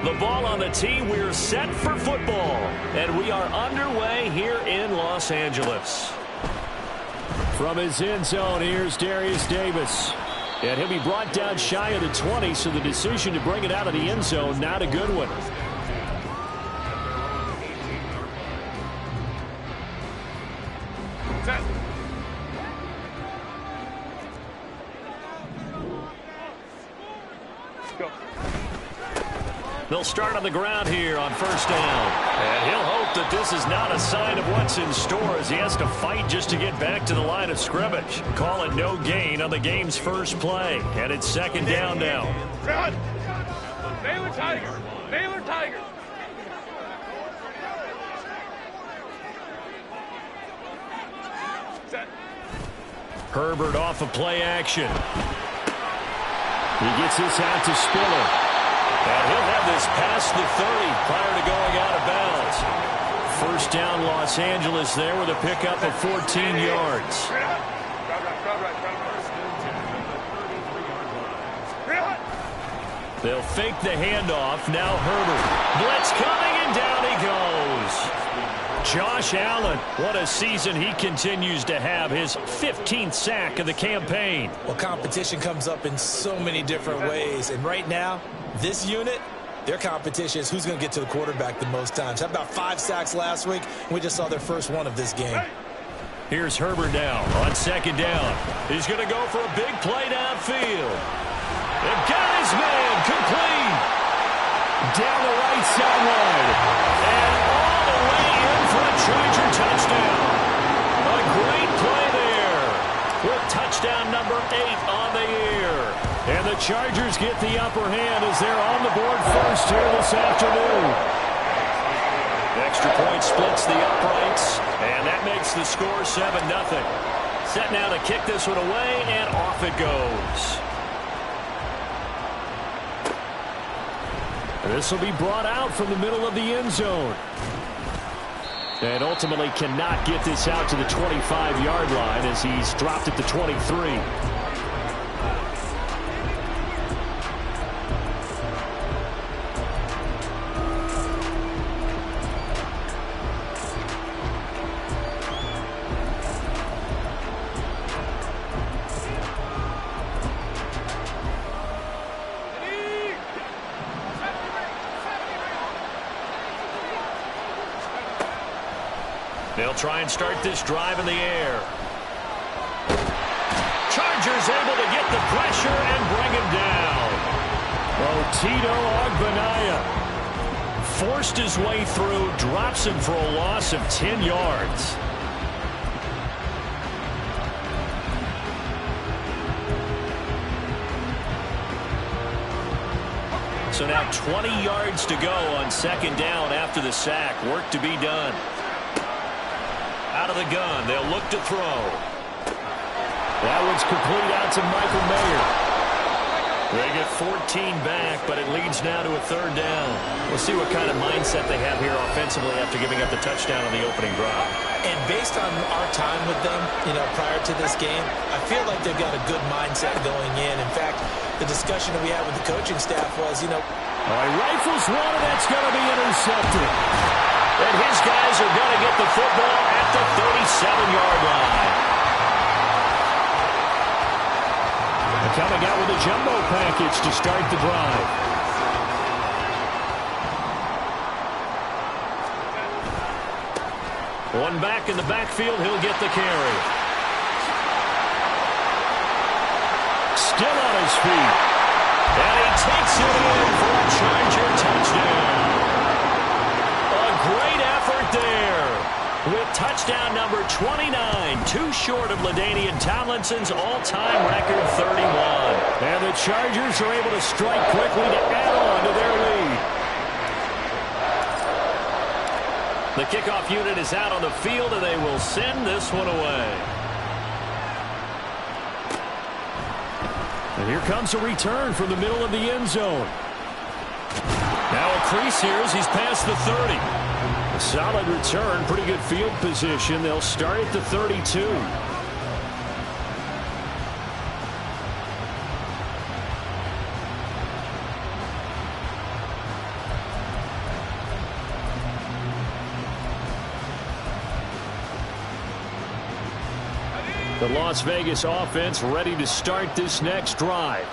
The ball on the tee. We're set for football. And we are underway here in Los Angeles. From his end zone, here's Darius Davis. And he'll be brought down shy of the 20, so the decision to bring it out of the end zone, not a good one. They'll start on the ground here on first down. And he'll hope that this is not a sign of what's in store as he has to fight just to get back to the line of scrimmage. Call it no gain on the game's first play. And it's second down now. Baylor Tiger. Baylor Tiger. Set. Herbert off of play action. He gets this out to Spiller. And he'll have this past the 30 prior to going out of bounds. First down Los Angeles there with a pickup of 14 yards. They'll fake the handoff. Now Herbert. Blitz coming and down he goes. Josh Allen, what a season he continues to have. His 15th sack of the campaign. Well, competition comes up in so many different ways. And right now, this unit, their competition is who's going to get to the quarterback the most times. Had about 5 sacks last week. We just saw their first one of this game. Here's Herbert now on second down. He's going to go for a big play downfield. And got his man complete. Down the right sideline. And all the way in for a Charger touchdown. A great play there. With touchdown number 8 on the year. And the Chargers get the upper hand as they're on the board first here this afternoon. Extra point splits the uprights, and that makes the score 7-0. Set now to kick this one away, and off it goes. This will be brought out from the middle of the end zone. And ultimately cannot get this out to the 25-yard line as he's dropped at the 23. They'll try and start this drive in the air. Chargers able to get the pressure and bring him down. Tito Ogbonnaya forced his way through, drops him for a loss of 10 yards. So now 20 yards to go on second down after the sack. Work to be done. Out of the gun, they'll look to throw. That one's complete out to Michael Mayer. They get 14 back, but it leads now to a third down. We'll see what kind of mindset they have here offensively after giving up the touchdown on the opening drive. And based on our time with them, prior to this game, I feel like they've got a good mindset going in. In fact, the discussion that we had with the coaching staff was, All right, rifles one, and that's going to be intercepted. And his guys are going to get the football at the 37-yard line. And coming out with a jumbo package to start the drive. One back in the backfield, he'll get the carry. Still on his feet. And he takes it in for a Charger touchdown. Great effort there with touchdown number 29, too short of LaDainian Tomlinson's all-time record 31. And the Chargers are able to strike quickly to add on to their lead. The kickoff unit is out on the field, and they will send this one away. And here comes a return from the middle of the end zone. Now a crease here as he's past the 30. A solid return, pretty good field position. They'll start at the 32. The Las Vegas offense ready to start this next drive.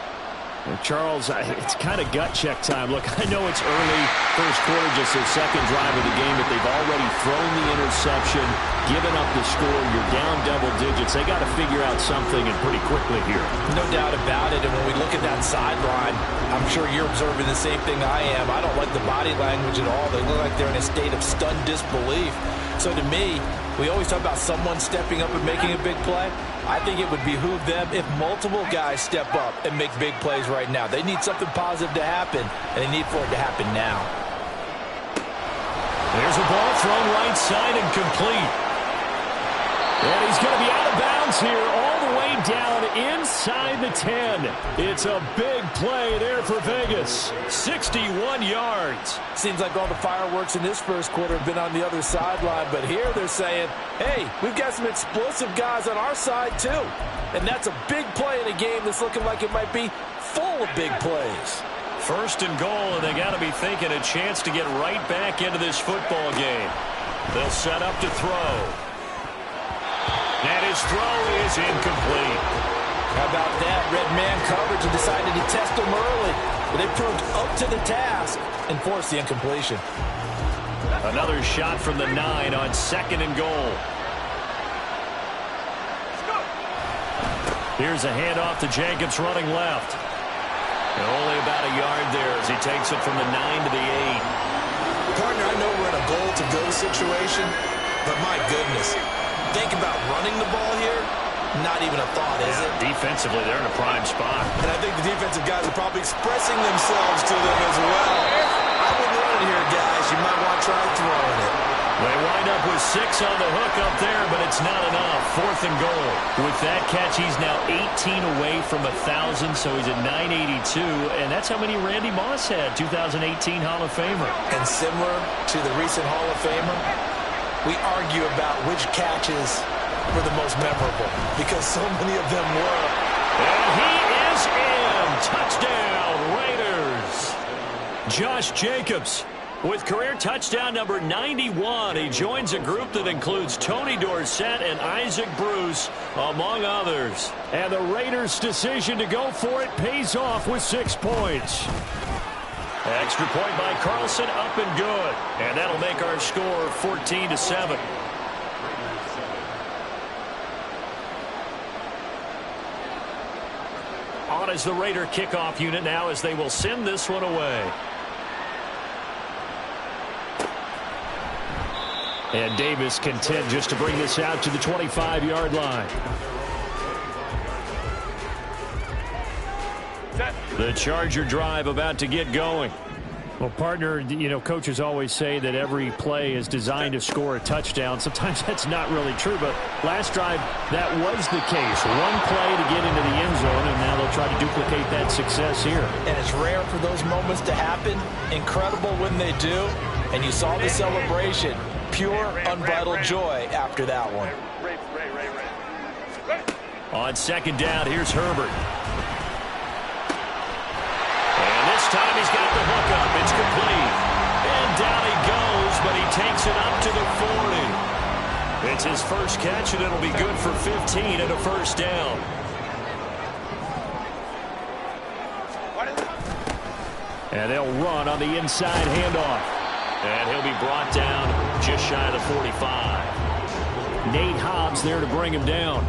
Charles, it's kind of gut check time. Look, I know it's early, first quarter, just their second drive of the game, but they've already thrown the interception, given up the score. You're down double digits. They got to figure out something, and pretty quickly here. No doubt about it. And when we look at that sideline, I'm sure you're observing the same thing I am. I don't like the body language at all. They look like they're in a state of stunned disbelief. So to me, we always talk about someone stepping up and making a big play. I think it would behoove them if multiple guys step up and make big plays right now. They need something positive to happen, and they need for it to happen now. There's a ball thrown right side and complete. And he's going to be out of bounds here all the way down inside the 10. It's a big play there for Vegas. 61 yards. Seems like all the fireworks in this first quarter have been on the other sideline, but here they're saying, hey, we've got some explosive guys on our side too. And that's a big play in a game that's looking like it might be full of big plays. First and goal, and they got to be thinking a chance to get right back into this football game. They'll set up to throw. And his throw is incomplete. How about that? Red man coverage and decided to test him early. But they proved up to the task and forced the incompletion. Another shot from the 9 on second and goal. Here's a handoff to Jacobs running left. And only about a yard there as he takes it from the 9 to the 8. Partner, I know we're in a goal-to-go situation, but my goodness. Think about running the ball here. Not even a thought, is it? Defensively, they're in a prime spot. And I think the defensive guys are probably expressing themselves to them as well. I wouldn't run it here, guys. You might want to try throwing it. They wind up with 6 on the hook up there, but it's not enough. Fourth and goal. With that catch, he's now 18 away from 1,000, so he's at 982, and that's how many Randy Moss had, 2018 Hall of Famer. And similar to the recent Hall of Famer, we argue about which catches were the most memorable because so many of them were. And he is in. Touchdown, Raiders. Josh Jacobs with career touchdown number 91. He joins a group that includes Tony Dorsett and Isaac Bruce, among others. And the Raiders' decision to go for it pays off with 6 points. Extra point by Carlson, up and good. And that'll make our score 14-7. On is the Raider kickoff unit now as they will send this one away. And Davis content just to bring this out to the 25-yard line. The Charger drive about to get going. Well, partner, you know, coaches always say that every play is designed to score a touchdown. Sometimes that's not really true, but last drive, that was the case. One play to get into the end zone, and now they'll try to duplicate that success here. And it's rare for those moments to happen. Incredible when they do. And you saw the celebration. Pure, unbridled joy after that one. On second down, here's Herbert. This time he's got the hook up. It's complete. And down he goes, but he takes it up to the 40. It's his first catch, and it'll be good for 15 and a first down. And they'll run on the inside handoff. And he'll be brought down just shy of the 45. Nate Hobbs there to bring him down.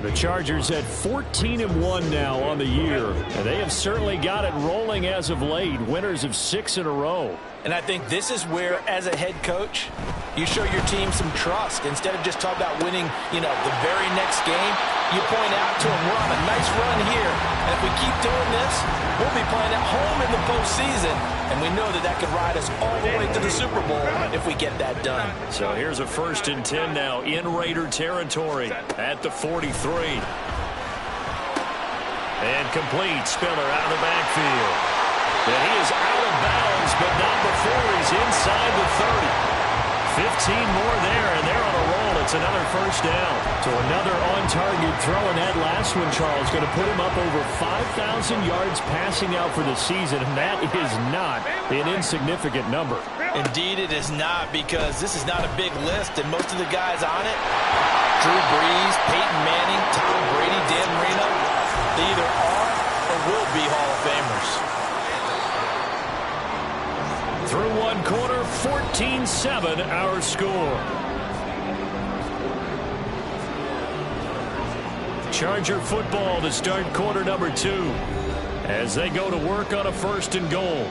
The Chargers at 14-1 now on the year. And they have certainly got it rolling as of late. Winners of 6 in a row. And I think this is where, as a head coach, you show your team some trust. Instead of just talking about winning, you know, the very next game, you point out to them, we're on a nice run here. And if we keep doing this, we'll be playing at home in the postseason. And we know that that could ride us all the way to the Super Bowl if we get that done. So here's a 1st and 10 now in Raider territory at the 43. And complete. Spiller out of the backfield. And he is out of bounds, but not before he's inside the 30. 15 more there, and they're on a roll. It's another first down. So another on-target throw, and that last one, Charles, going to put him up over 5,000 yards passing out for the season, and that is not an insignificant number. Indeed, it is not, because this is not a big list, and most of the guys on it, Drew Brees, Peyton Manning, Tom Brady, Dan Marino, they either are or will be Hall of Famers. Through one quarter, 14-7 our score. Charger football to start quarter number 2 as they go to work on a 1st and goal.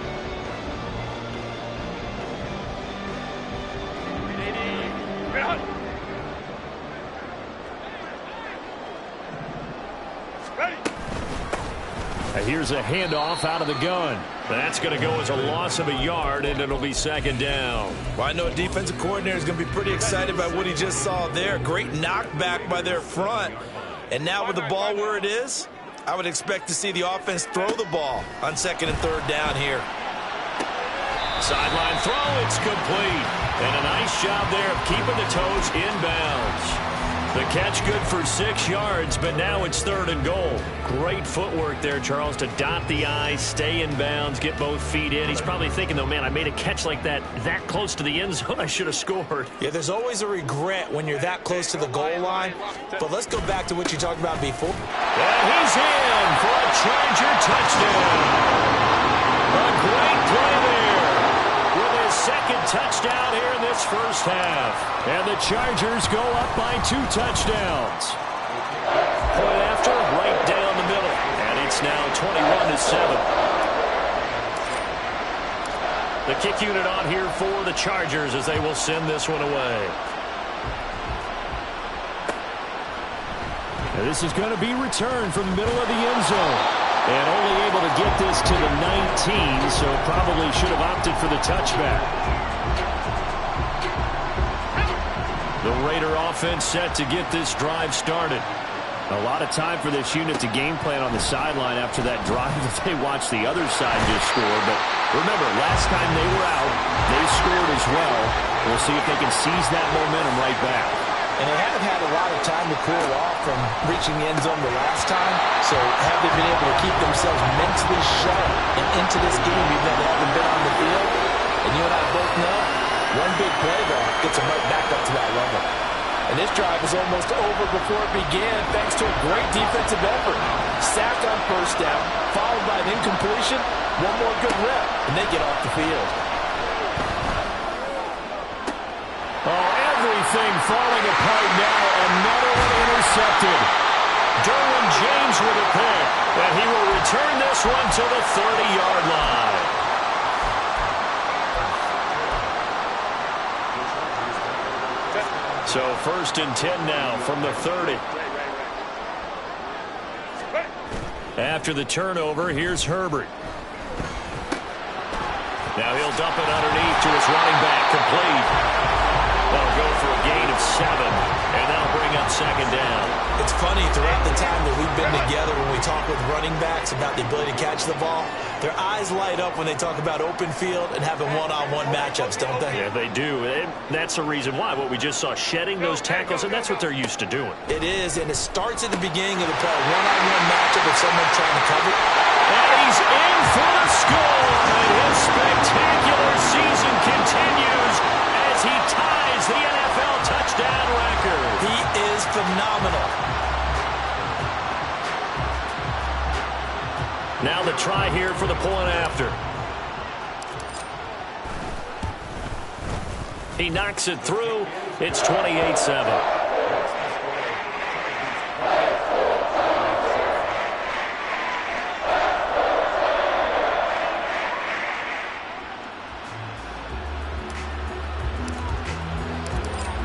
Here's a handoff out of the gun. That's going to go as a loss of a yard, and it'll be 2nd down. Well, I know a defensive coordinator is going to be pretty excited by what he just saw there. Great knockback by their front. And now with the ball where it is, I would expect to see the offense throw the ball on 2nd and 3rd down here. Sideline throw, it's complete. And a nice job there of keeping the toes inbounds. The catch good for 6 yards, but now it's 3rd and goal. Great footwork there, Charles, to dot the I, stay in bounds, get both feet in. He's probably thinking, though, man, I made a catch like that close to the end zone. I should have scored. Yeah, there's always a regret when you're that close to the goal line. But let's go back to what you talked about before. And he's in for a Charger touchdown. A great play there. With his 2nd touchdown here in this 1st half. And the Chargers go up by 2 touchdowns. Point after, right down the middle. And it's now 21-7. The kick unit on here for the Chargers as they will send this one away. And this is going to be returned from the middle of the end zone. And only able to get this to the 19, so probably should have opted for the touchback. The Raider offense set to get this drive started. A lot of time for this unit to game plan on the sideline after that drive that they watched the other side just score. But remember, last time they were out, they scored as well. We'll see if they can seize that momentum right back. And they haven't had a lot of time to cool off from reaching the end zone the last time. So have they been able to keep themselves mentally sharp and into this game even though they haven't been on the field? And you and I both know, one big play, though, gets them right back up to that level. And this drive was almost over before it began thanks to a great defensive effort. Sacked on 1st down, followed by an incompletion, one more good rep, and they get off the field. Everything falling apart now. Another one intercepted. Derwin James with a pick. And he will return this one to the 30-yard line. So 1st and 10 now from the 30. After the turnover, here's Herbert. Now he'll dump it underneath to his running back. Complete. That'll go for a gain of 7, and that'll bring up 2nd down. It's funny, throughout the time that we've been together, when we talk with running backs about the ability to catch the ball, their eyes light up when they talk about open field and having one-on-one matchups, don't they? Yeah, they do. And that's the reason why. What we just saw, shedding those tackles, and that's what they're used to doing. It is, and it starts at the beginning of the play. One-on-one matchup with someone trying to cover. And he's in for the score, and his spectacular season continues as he ties the NFL touchdown record. He is phenomenal. Now the try here for the point after. He knocks it through. It's 28-7.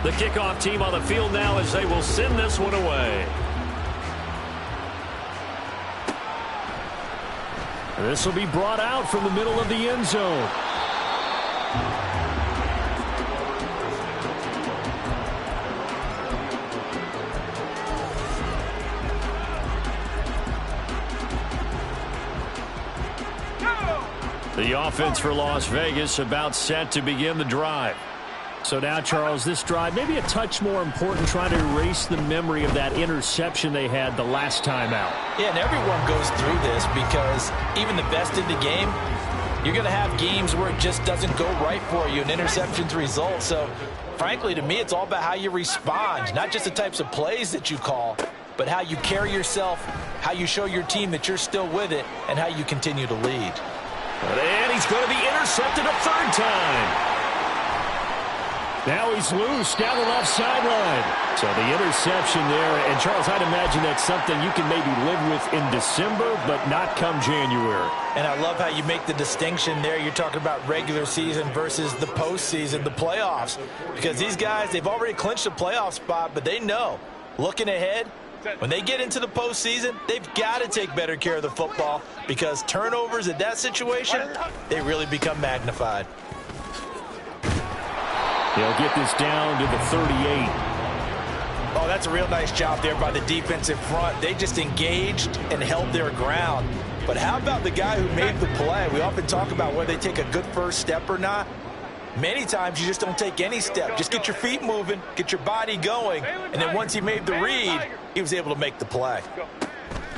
The kickoff team on the field now as they will send this one away. This will be brought out from the middle of the end zone. The offense for Las Vegas about set to begin the drive. So now, Charles, this drive maybe a touch more important, trying to erase the memory of that interception they had the last time out. Yeah, and everyone goes through this because even the best in the game, You're going to have games where it just doesn't go right for you, and interceptions result. So, frankly, to me, it's all about how you respond, not just the types of plays that you call, but how you carry yourself, how you show your team that you're still with it, and how you continue to lead. And he's going to be intercepted a third time. Now he's loose down the left sideline. So the interception there. And, Charles, I'd imagine that's something you can maybe live with in December, but not come January. And I love how you make the distinction there. You're talking about regular season versus the postseason, the playoffs. Because these guys, they've already clinched a playoff spot, but they know, looking ahead, when they get into the postseason, they've got to take better care of the football because turnovers in that situation, they really become magnified. They'll get this down to the 38. Oh, that's a real nice job there by the defensive front. They just engaged and held their ground. But how about the guy who made the play? We often talk about whether they take a good first step or not. Many times you just don't take any step. Just get your feet moving, get your body going, and then once he made the read, he was able to make the play.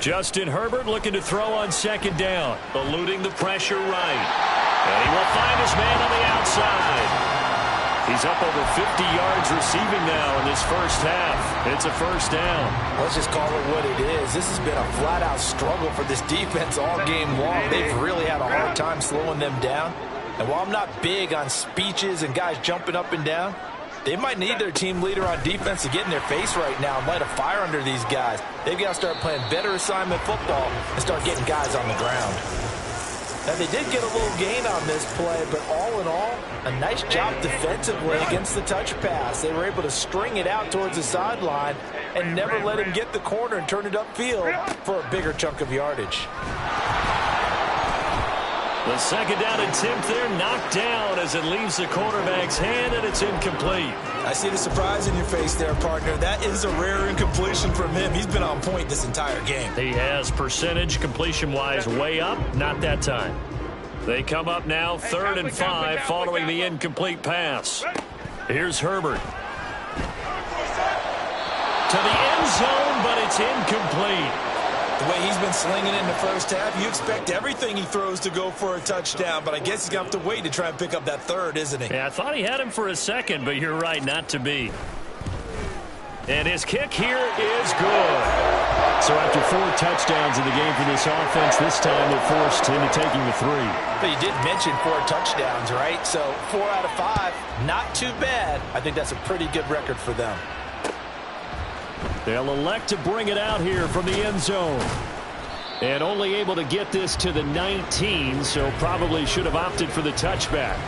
Justin Herbert looking to throw on second down, eluding the pressure right. And he will find his man on the outside. He's up over 50 yards receiving now in this first half. It's a first down. Let's just call it what it is. This has been a flat-out struggle for this defense all game long. They've really had a hard time slowing them down. And while I'm not big on speeches and guys jumping up and down, they might need their team leader on defense to get in their face right now and light a fire under these guys. They've got to start playing better assignment football and start getting guys on the ground. Now, they did get a little gain on this play, but all in all, a nice job defensively against the touch pass. They were able to string it out towards the sideline and never let him get the corner and turn it upfield for a bigger chunk of yardage. The second down attempt there knocked down as it leaves the quarterback's hand, and it's incomplete. I see the surprise in your face there, partner. That is a rare incompletion from him. He's been on point this entire game. He has percentage completion-wise way up, not that time. They come up now 3rd and 5 following the incomplete pass. Here's Herbert. To the end zone, but it's incomplete. The way he's been slinging it in the first half, you expect everything he throws to go for a touchdown, but I guess he's going to have to wait to try and pick up that third, isn't he? Yeah, I thought he had him for a second, but you're right, not to be. And his kick here is good. So after 4 touchdowns in the game for this offense, this time they're forced into taking the 3. But you did mention 4 touchdowns, right? So 4 out of 5, not too bad. I think that's a pretty good record for them. They'll elect to bring it out here from the end zone. And only able to get this to the 19, so probably should have opted for the touchback.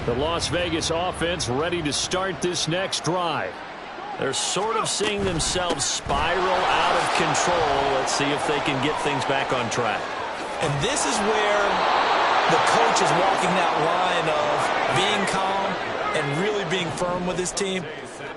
The Las Vegas offense ready to start this next drive. They're sort of seeing themselves spiral out of control. Let's see if they can get things back on track. And this is where the coach is walking that line of being calm and really being firm with his team.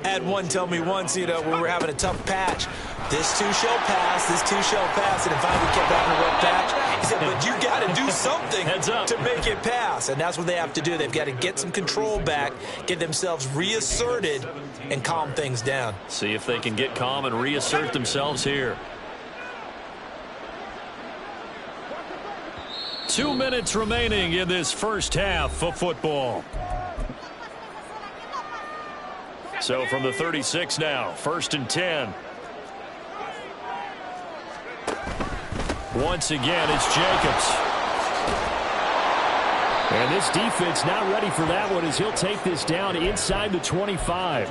I had one tell me once, when we were having a tough patch, this too shall pass, this too shall pass, and finally we kept having a rough patch. He said, but you got to do something to make it pass, and that's what they have to do. They've got to get some control back, get themselves reasserted, and calm things down. See if they can get calm and reassert themselves here. 2 minutes remaining in this first half of football. So from the 36 now, 1st and 10. Once again, it's Jacobs. And this defense not ready for that one as he'll take this down inside the 25.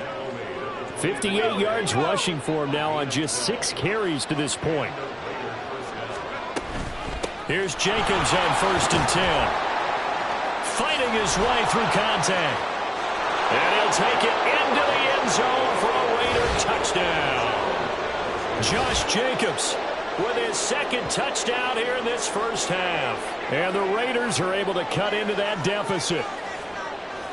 58 yards rushing for him now on just 6 carries to this point. Here's Jacobs on 1st and 10. Fighting his way through contact. And he'll take it into the end zone for a Raider touchdown. Josh Jacobs with his 2nd touchdown here in this first half. And the Raiders are able to cut into that deficit.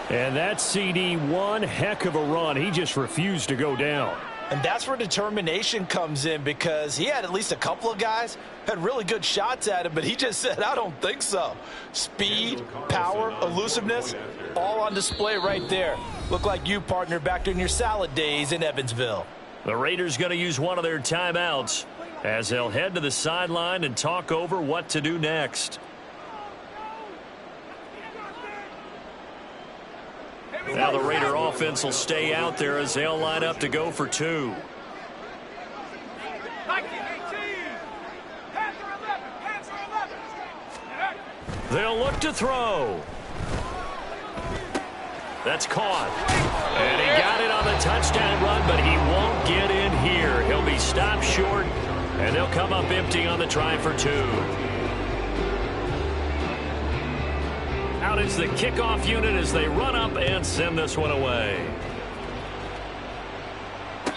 And that CD, one heck of a run. He just refused to go down. And that's where determination comes in, because he had at least a couple of guys had really good shots at him, but he just said, I don't think so. Speed, power, elusiveness, all on display right there. Look like you, partner, back during your salad days in Evansville. The Raiders going to use one of their timeouts as they'll head to the sideline and talk over what to do next. Now the Raider offense will stay out there as they'll line up to go for two. They'll look to throw. That's caught. And he got it on the touchdown run, but he won't get in here. He'll be stopped short, and they'll come up empty on the try for two. Out is the kickoff unit as they run up and send this one away.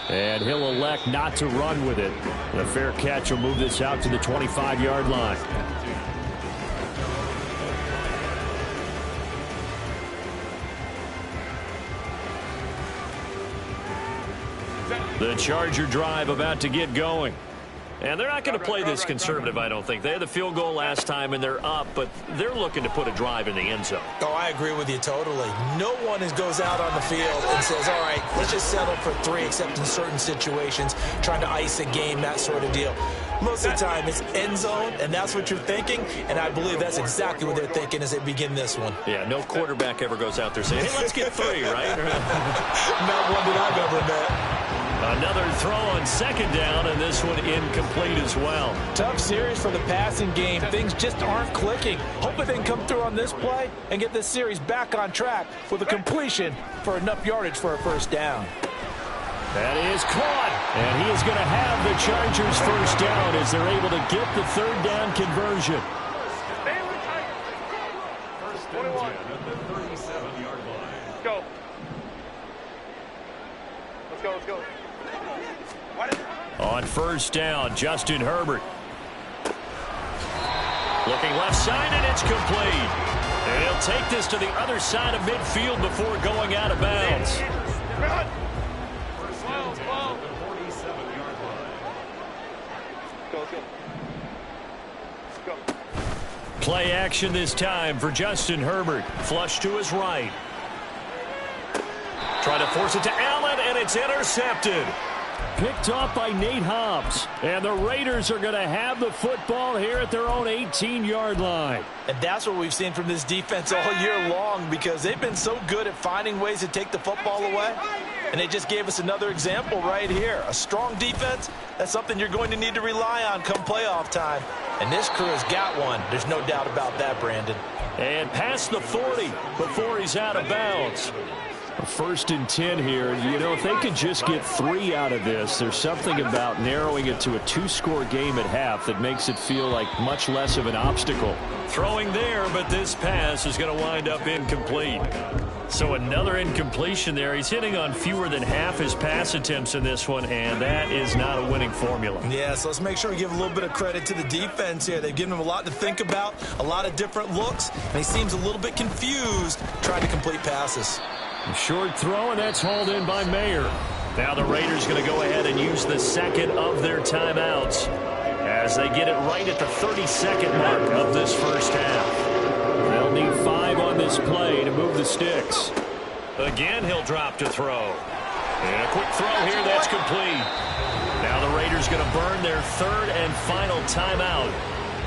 And he'll elect not to run with it. The fair catch will move this out to the 25-yard line. The Charger drive about to get going. And they're not going to play this conservative, I don't think. They had the field goal last time, and they're up, but they're looking to put a drive in the end zone. Oh, I agree with you totally. No one goes out on the field and says, all right, let's just settle for three, except in certain situations, trying to ice a game, that sort of deal. Most of the time, it's end zone, and that's what you're thinking, and I believe that's exactly what they're thinking as they begin this one. Yeah, no quarterback ever goes out there saying, hey, let's get three, right? Not one that I've ever met. Another throw on second down, and this one incomplete as well. Tough series for the passing game. Things just aren't clicking. Hopefully they can come through on this play and get this series back on track with a completion for enough yardage for a first down. That is caught, and he is going to have the Chargers first down as they're able to get the third down conversion. First 21 at the 37-yard line. Let's go. Let's go, let's go. On first down, Justin Herbert. Looking left side, and it's complete. And he'll take this to the other side of midfield before going out of bounds. First down at the 47-yard line. Let's go. Play action this time for Justin Herbert. Flush to his right. Trying to force it to Allen, and it's intercepted. Picked off by Nate Hobbs. And the Raiders are going to have the football here at their own 18-yard line. And that's what we've seen from this defense all year long, because they've been so good at finding ways to take the football away. And they just gave us another example right here. A strong defense, that's something you're going to need to rely on come playoff time. And this crew has got one. There's no doubt about that, Brandon. And past the 40 before he's out of bounds. First and 10 here. You know, if they could just get 3 out of this, there's something about narrowing it to a 2-score game at half that makes it feel like much less of an obstacle. Throwing there, but this pass is going to wind up incomplete. So another incompletion there. He's hitting on fewer than half his pass attempts in this one, and that is not a winning formula. Yeah, so let's make sure we give a little bit of credit to the defense here. They've given him a lot to think about, a lot of different looks, and he seems a little bit confused trying to complete passes. A short throw, and that's hauled in by Mayer. Now the Raiders going to go ahead and use the second of their timeouts as they get it right at the 32nd mark of this first half. They'll need 5 on this play to move the sticks. Again, he'll drop to throw. And a quick throw here, that's complete. Now the Raiders going to burn their third and final timeout.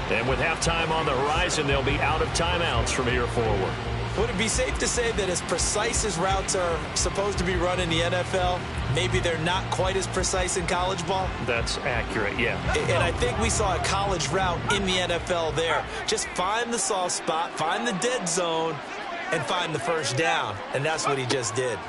And with halftime on the horizon, they'll be out of timeouts from here forward. Would it be safe to say that as precise as routes are supposed to be run in the NFL, maybe they're not quite as precise in college ball? That's accurate, yeah. And I think we saw a college route in the NFL there. Just find the soft spot, find the dead zone, and find the first down. And that's what he just did.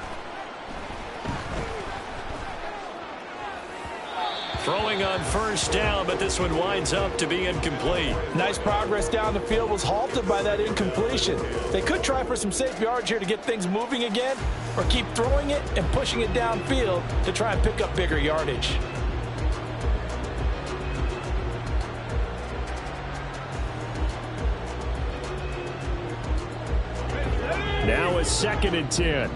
Throwing on first down, but this one winds up to be incomplete. Nice progress down the field was halted by that incompletion. They could try for some safe yards here to get things moving again, or keep throwing it and pushing it downfield to try and pick up bigger yardage. Now a second and 10.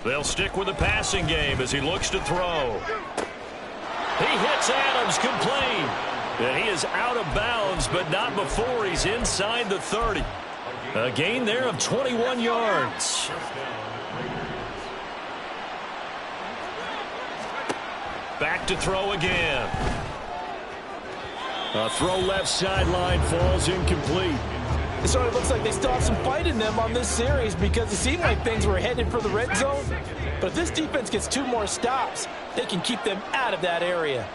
They'll stick with the passing game as he looks to throw. He hits Adams complete. And he is out of bounds, but not before he's inside the 30. A gain there of 21 yards. Back to throw again. A throw left sideline falls incomplete. So it looks like they still have some fight in them on this series because it seemed like things were headed for the red zone. But if this defense gets 2 more stops, they can keep them out of that area.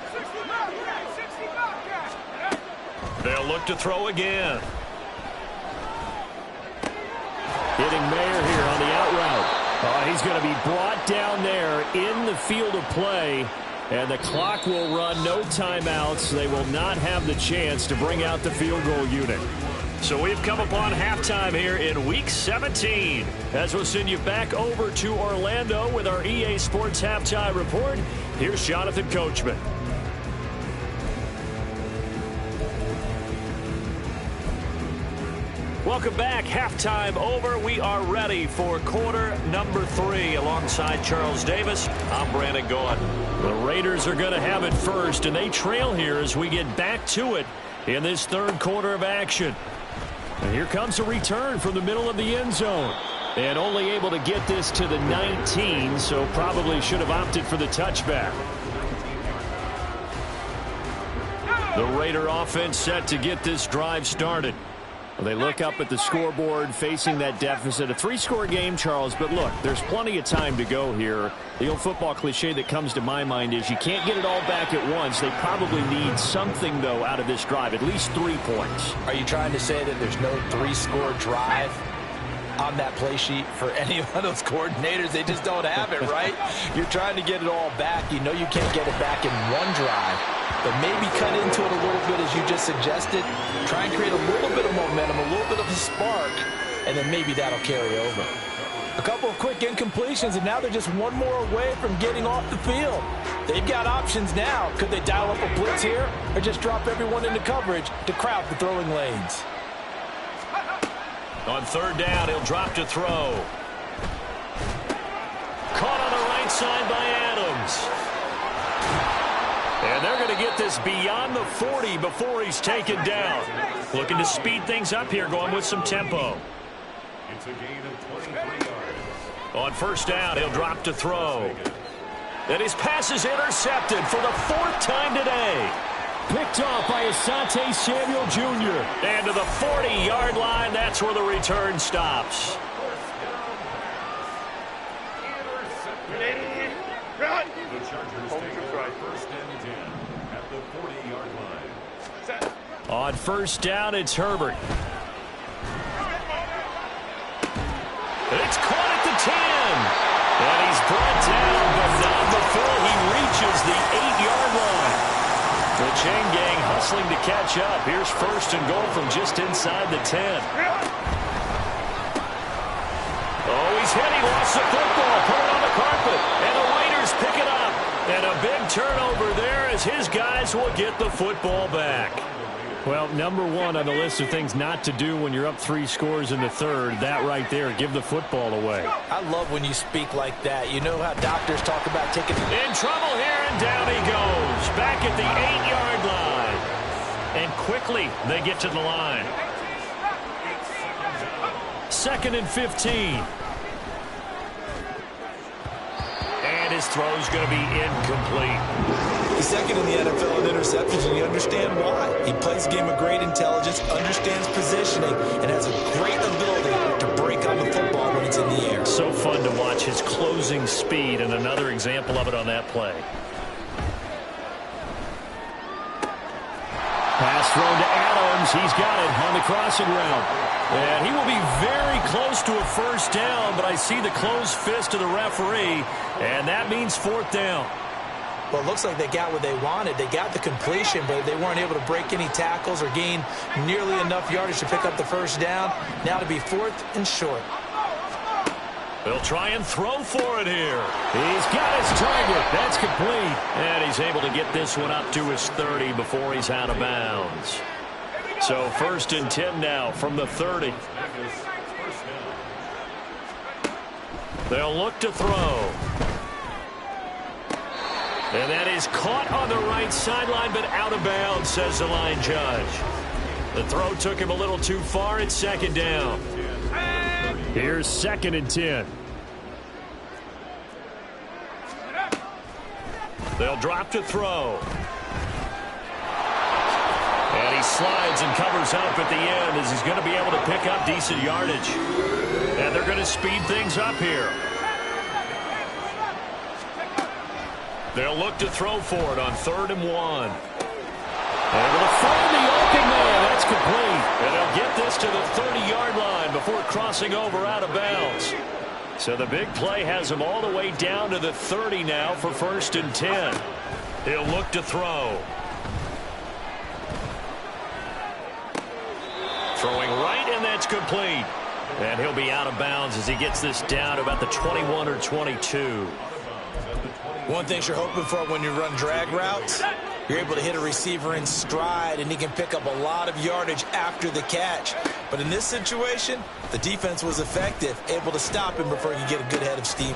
They'll look to throw again. Hitting Mayer here on the out route. He's going to be brought down there in the field of play. And the clock will run, no timeouts. They will not have the chance to bring out the field goal unit. So we've come upon halftime here in Week 17. As we'll send you back over to Orlando with our EA Sports Halftime Report, here's Jonathan Coachman. Welcome back. Halftime over. We are ready for quarter number 3 alongside Charles Davis. I'm Brandon Gaudin. The Raiders are going to have it first, and they trail here as we get back to it in this third quarter of action. And here comes a return from the middle of the end zone. And only able to get this to the 19, so probably should have opted for the touchback. The Raider offense set to get this drive started. Well, they look up at the scoreboard facing that deficit. A 3-score game, Charles, but look, there's plenty of time to go here. The old football cliche that comes to my mind is you can't get it all back at once. They probably need something, though, out of this drive, at least 3 points. Are you trying to say that there's no 3-score drive on that play sheet for any one of those coordinators? They just don't have it, right? You're trying to get it all back. You know you can't get it back in one drive. But maybe cut into it a little bit as you just suggested. Try and create a little bit of momentum, a little bit of a spark, and then maybe that'll carry over. A couple of quick incompletions, and now they're just one more away from getting off the field. They've got options now. Could they dial up a blitz here or just drop everyone into coverage to crowd the throwing lanes? On third down, he'll drop to throw. Caught on the right side by Adams. And they're going to get this beyond the 40 before he's taken down. Looking to speed things up here, going with some tempo. It's a gain of 23 yards. On first down, he'll drop to throw. And his pass is intercepted for the 4th time today. Picked off by Asante Samuel Jr. And to the 40-yard line, that's where the return stops. The Chargers take over first and 10 at the 40-yard line. On first down, it's Herbert. It's caught at the 10. And he's brought down, but not before he reaches the 8-yard line. The chain gang hustling to catch up. Here's first and goal from just inside the 10. Oh, he's hit. He lost the football. Put it on the carpet. And the Raiders pick it up. And a big turnover there as his guys will get the football back. Well, number 1 on the list of things not to do when you're up 3 scores in the third. That right there, give the football away. I love when you speak like that. You know how doctors talk about taking... In trouble here, and down he goes. Back at the 8-yard line. And quickly, they get to the line. 2nd and 15. And his throw's going to be incomplete. He's second in the NFL in interceptions, and you understand why. He plays a game of great intelligence, understands positioning, and has a great ability to break on the football when it's in the air. So fun to watch his closing speed, and another example of it on that play. Pass thrown to Adams. He's got it on the crossing route. And he will be very close to a first down, but I see the closed fist of the referee, and that means 4th down. Well, it looks like they got what they wanted. They got the completion, but they weren't able to break any tackles or gain nearly enough yardage to pick up the first down. Now to be 4th and short. They'll try and throw for it here. He's got his target. That's complete. And he's able to get this one up to his 30 before he's out of bounds. So 1st and 10 now from the 30. They'll look to throw. And that is caught on the right sideline, but out of bounds, says the line judge. The throw took him a little too far. It's 2nd down. Here's 2nd and 10. They'll drop to throw. And he slides and covers up at the end as he's going to be able to pick up decent yardage. And they're going to speed things up here. They'll look to throw for it on 3rd and 1. Able to find the open man. That's complete. And they'll get this to the 30-yard line before crossing over out of bounds. So the big play has him all the way down to the 30 now for 1st and 10. He'll look to throw. Throwing right, and that's complete. And he'll be out of bounds as he gets this down to about the 21 or 22. One thing you're hoping for when you run drag routes, you're able to hit a receiver in stride, and he can pick up a lot of yardage after the catch. But in this situation, the defense was effective, able to stop him before he could get a good head of steam.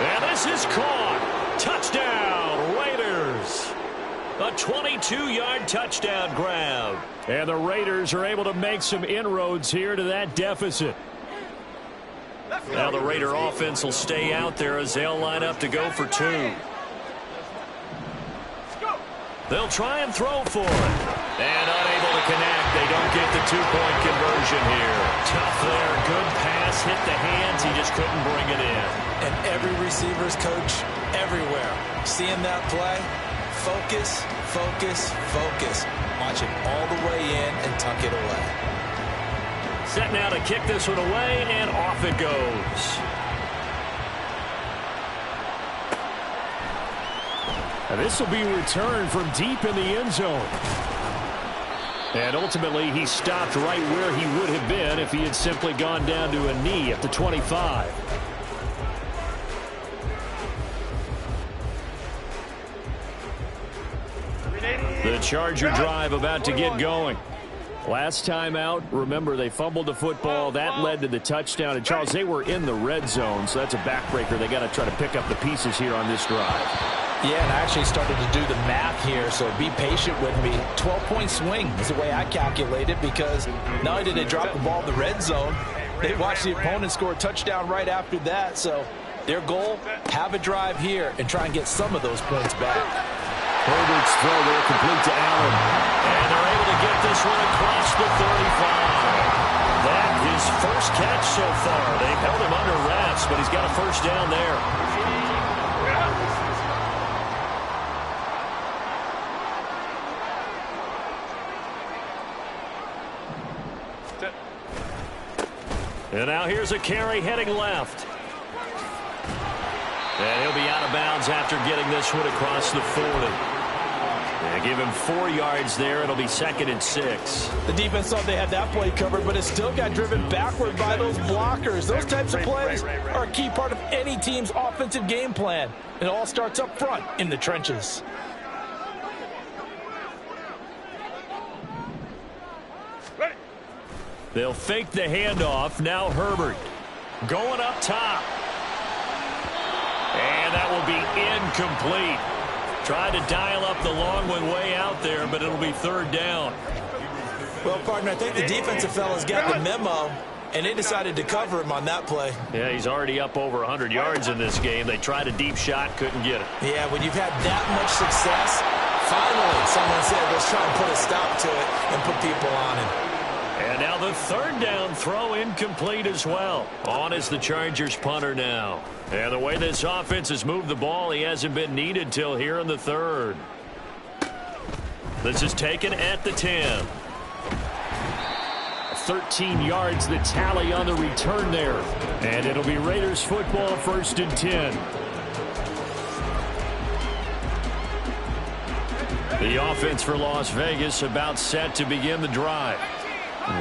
And this is caught. Touchdown, Raiders. A 22-yard touchdown grab. And the Raiders are able to make some inroads here to that deficit. Now the Raider offense will stay out there as they'll line up to go for 2. They'll try and throw for it. And unable to connect. They don't get the 2-point conversion here. Tough there. Good pass. Hit the hands. He just couldn't bring it in. And every receiver's coach everywhere. Seeing that play, focus, focus, focus. Watch it all the way in and tuck it away. Set now to kick this one away, and off it goes. And this will be returned from deep in the end zone. And ultimately, he stopped right where he would have been if he had simply gone down to a knee at the 25. The Charger drive about to get going. Last time out, remember, they fumbled the football. That led to the touchdown. And, Charles, they were in the red zone, so that's a backbreaker. They got to try to pick up the pieces here on this drive. Yeah, and I actually started to do the math here, so be patient with me. 12-point swing is the way I calculate it, because not only did they drop the ball in the red zone, they watched the opponent score a touchdown right after that. So their goal, have a drive here and try and get some of those points back. Herbert's throw there complete to Allen. And they're able to get this one across the 35. That his first catch so far. They've held him under wraps, but he's got a first down there. And now here's a carry heading left. And he'll be out of bounds after getting this one across the 40. They give him 4 yards there. It'll be 2nd and 6. The defense thought they had that play covered, but it still got driven backward by those blockers. Those types of plays are a key part of any team's offensive game plan. It all starts up front in the trenches. They'll fake the handoff. Now Herbert going up top. And that will be incomplete. Tried to dial up the long one way out there, but it'll be 3rd down. Well, partner, I think the defensive fellas got the memo, and they decided to cover him on that play. Yeah, he's already up over 100 yards in this game. They tried a deep shot, couldn't get it. Yeah, when you've had that much success, finally someone said, let's try and put a stop to it and put people on him. And now the 3rd down throw incomplete as well. On is the Chargers punter now. And the way this offense has moved the ball, he hasn't been needed till here in the 3rd. This is taken at the 10. 13 yards the tally on the return there. And it'll be Raiders football, 1st and 10. The offense for Las Vegas about set to begin the drive.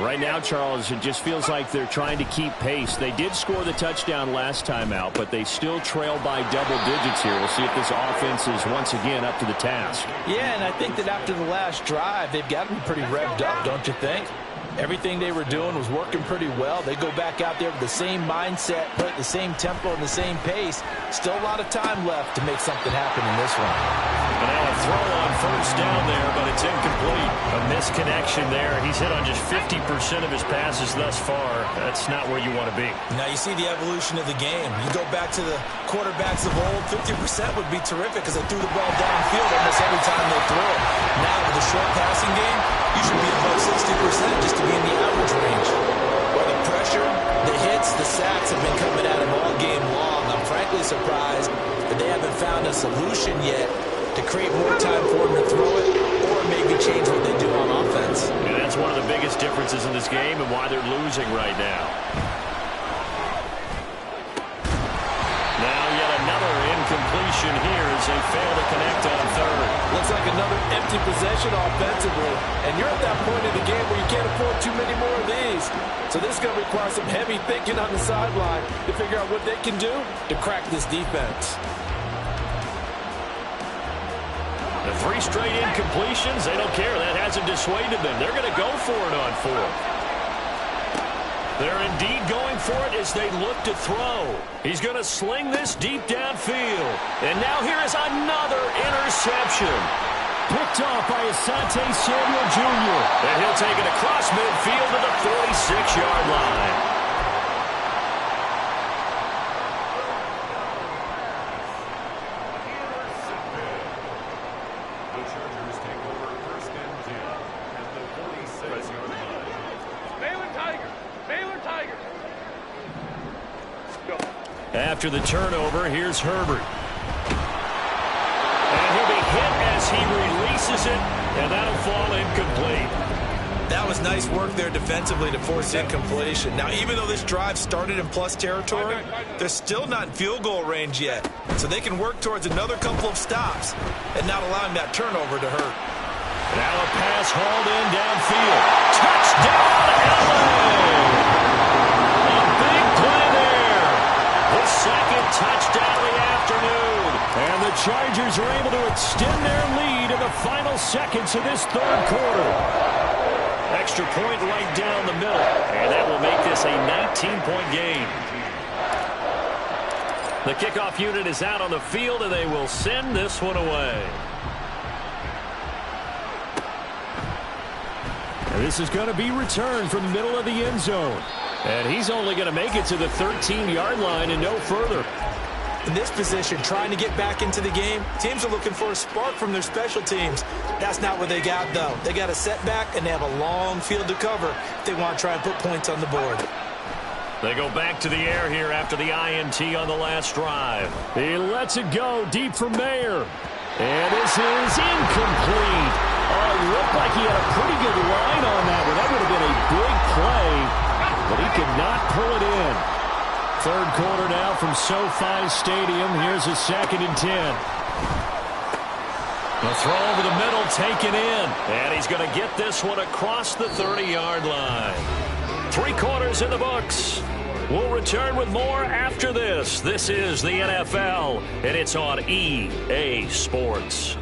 Right now, Charles, it just feels like they're trying to keep pace. They did score the touchdown last time out, but they still trail by double digits here. We'll see if this offense is once again up to the task. Yeah, and I think that after the last drive, they've got to be pretty revved up, don't you think? Everything they were doing was working pretty well. They go back out there with the same mindset, play at the same tempo and the same pace. Still a lot of time left to make something happen in this one. But now a throw on first down there, but it's incomplete. A misconnection there. He's hit on just 50% of his passes thus far. That's not where you want to be. Now you see the evolution of the game. You go back to the quarterbacks of old, 50% would be terrific because they threw the ball downfield almost every time they throw it. Now with the short passing game, you should be above 60% just to be in the average range. Where the pressure, the hits, the sacks have been coming at him all game long. I'm frankly surprised that they haven't found a solution yet to create more time for him to throw it or maybe change what they do on offense. And that's one of the biggest differences in this game and why they're losing right now. Now yet another incompletion here as they fail to connect on third. Looks like another empty possession offensively. And you're at that point in the game where you can't afford too many more of these. So this is going to require some heavy thinking on the sideline to figure out what they can do to crack this defense. The 3 straight incompletions, they don't care. That hasn't dissuaded them. They're going to go for it on 4th. They're indeed going for it as they look to throw. He's going to sling this deep downfield. And now here is another interception. Picked off by Asante Samuel Jr. And he'll take it across midfield to the 46-yard line. After the turnover, here's Herbert. And he'll be hit as he releases it, and that'll fall incomplete. That was nice work there defensively to force incompletion. Now, even though this drive started in plus territory, they're still not in field goal range yet. So they can work towards another couple of stops and not allowing that turnover to hurt. Now a pass hauled in downfield. Touchdown, LA! A big play there. The second touchdown of the afternoon. And the Chargers are able to extend their lead in the final seconds of this third quarter. Extra point right down the middle. And that will make this a 19-point game. The kickoff unit is out on the field, and they will send this one away. And this is going to be returned from the middle of the end zone. And he's only going to make it to the 13-yard line and no further. In this position, trying to get back into the game, teams are looking for a spark from their special teams. That's not what they got, though. They got a setback, and they have a long field to cover if they want to try and put points on the board. They go back to the air here after the INT on the last drive. He lets it go deep for Mayer. And this is incomplete. Oh, it looked like he had a pretty good line on that one. That would have been a big play, but he could not pull it in. Third quarter now from SoFi Stadium. Here's a 2nd and 10. The throw over the middle taken in. And he's going to get this one across the 30-yard line. 3 quarters in the books. We'll return with more after this. This is the NFL, and it's on EA Sports.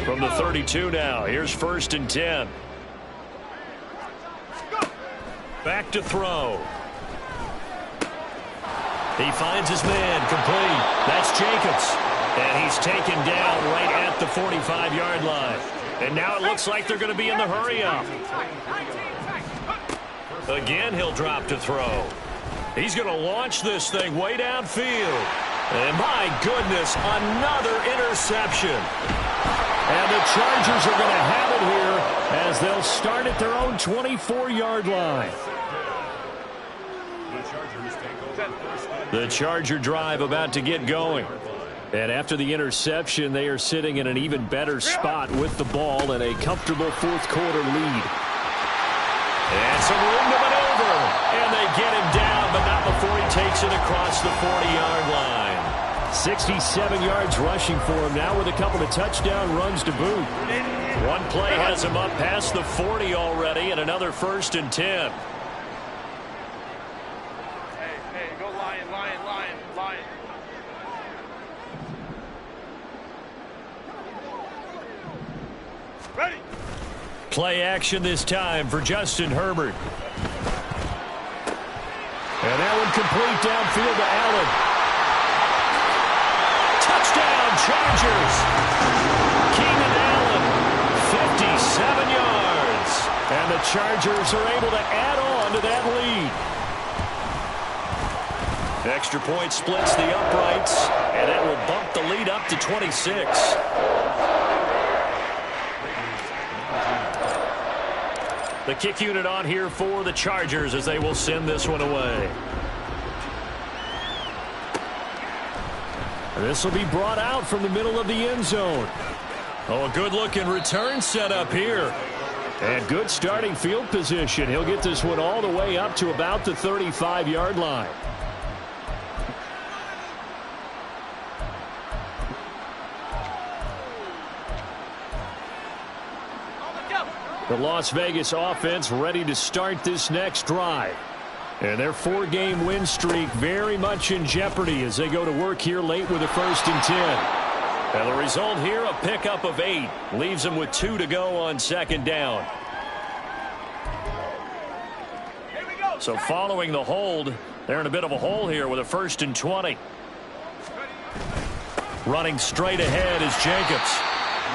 From the 32 now, here's 1st and 10. Back to throw. He finds his man, complete. That's Jacobs. And he's taken down right at the 45-yard line. And now it looks like they're going to be in the hurry-up. Again, he'll drop to throw. He's going to launch this thing way downfield. And my goodness, another interception. And the Chargers are going to have it here as they'll start at their own 24-yard line. The Charger drive about to get going. And after the interception, they are sitting in an even better spot with the ball and a comfortable fourth quarter lead. And some room to maneuver. And they get him down, but not before he takes it across the 40-yard line. 67 yards rushing for him now with a couple of touchdown runs to boot. One play has him up past the 40 already and another 1st and 10. Hey, go Lion, Lion, Lion, Lion. Ready. Play action this time for Justin Herbert. And incomplete downfield to Allen. Touchdown, Chargers. Keenan Allen, 57 yards. And the Chargers are able to add on to that lead. Extra point splits the uprights, and that will bump the lead up to 26. The kick unit on here for the Chargers as they will send this one away. This will be brought out from the middle of the end zone. Oh, a good-looking return set up here. And good starting field position. He'll get this one all the way up to about the 35-yard line. The Las Vegas offense ready to start this next drive. And their 4-game win streak very much in jeopardy as they go to work here late with a 1st and 10. And the result here, a pickup of 8. Leaves them with 2 to go on 2nd down. So following the hold, they're in a bit of a hole here with a 1st and 20. Running straight ahead is Jacobs.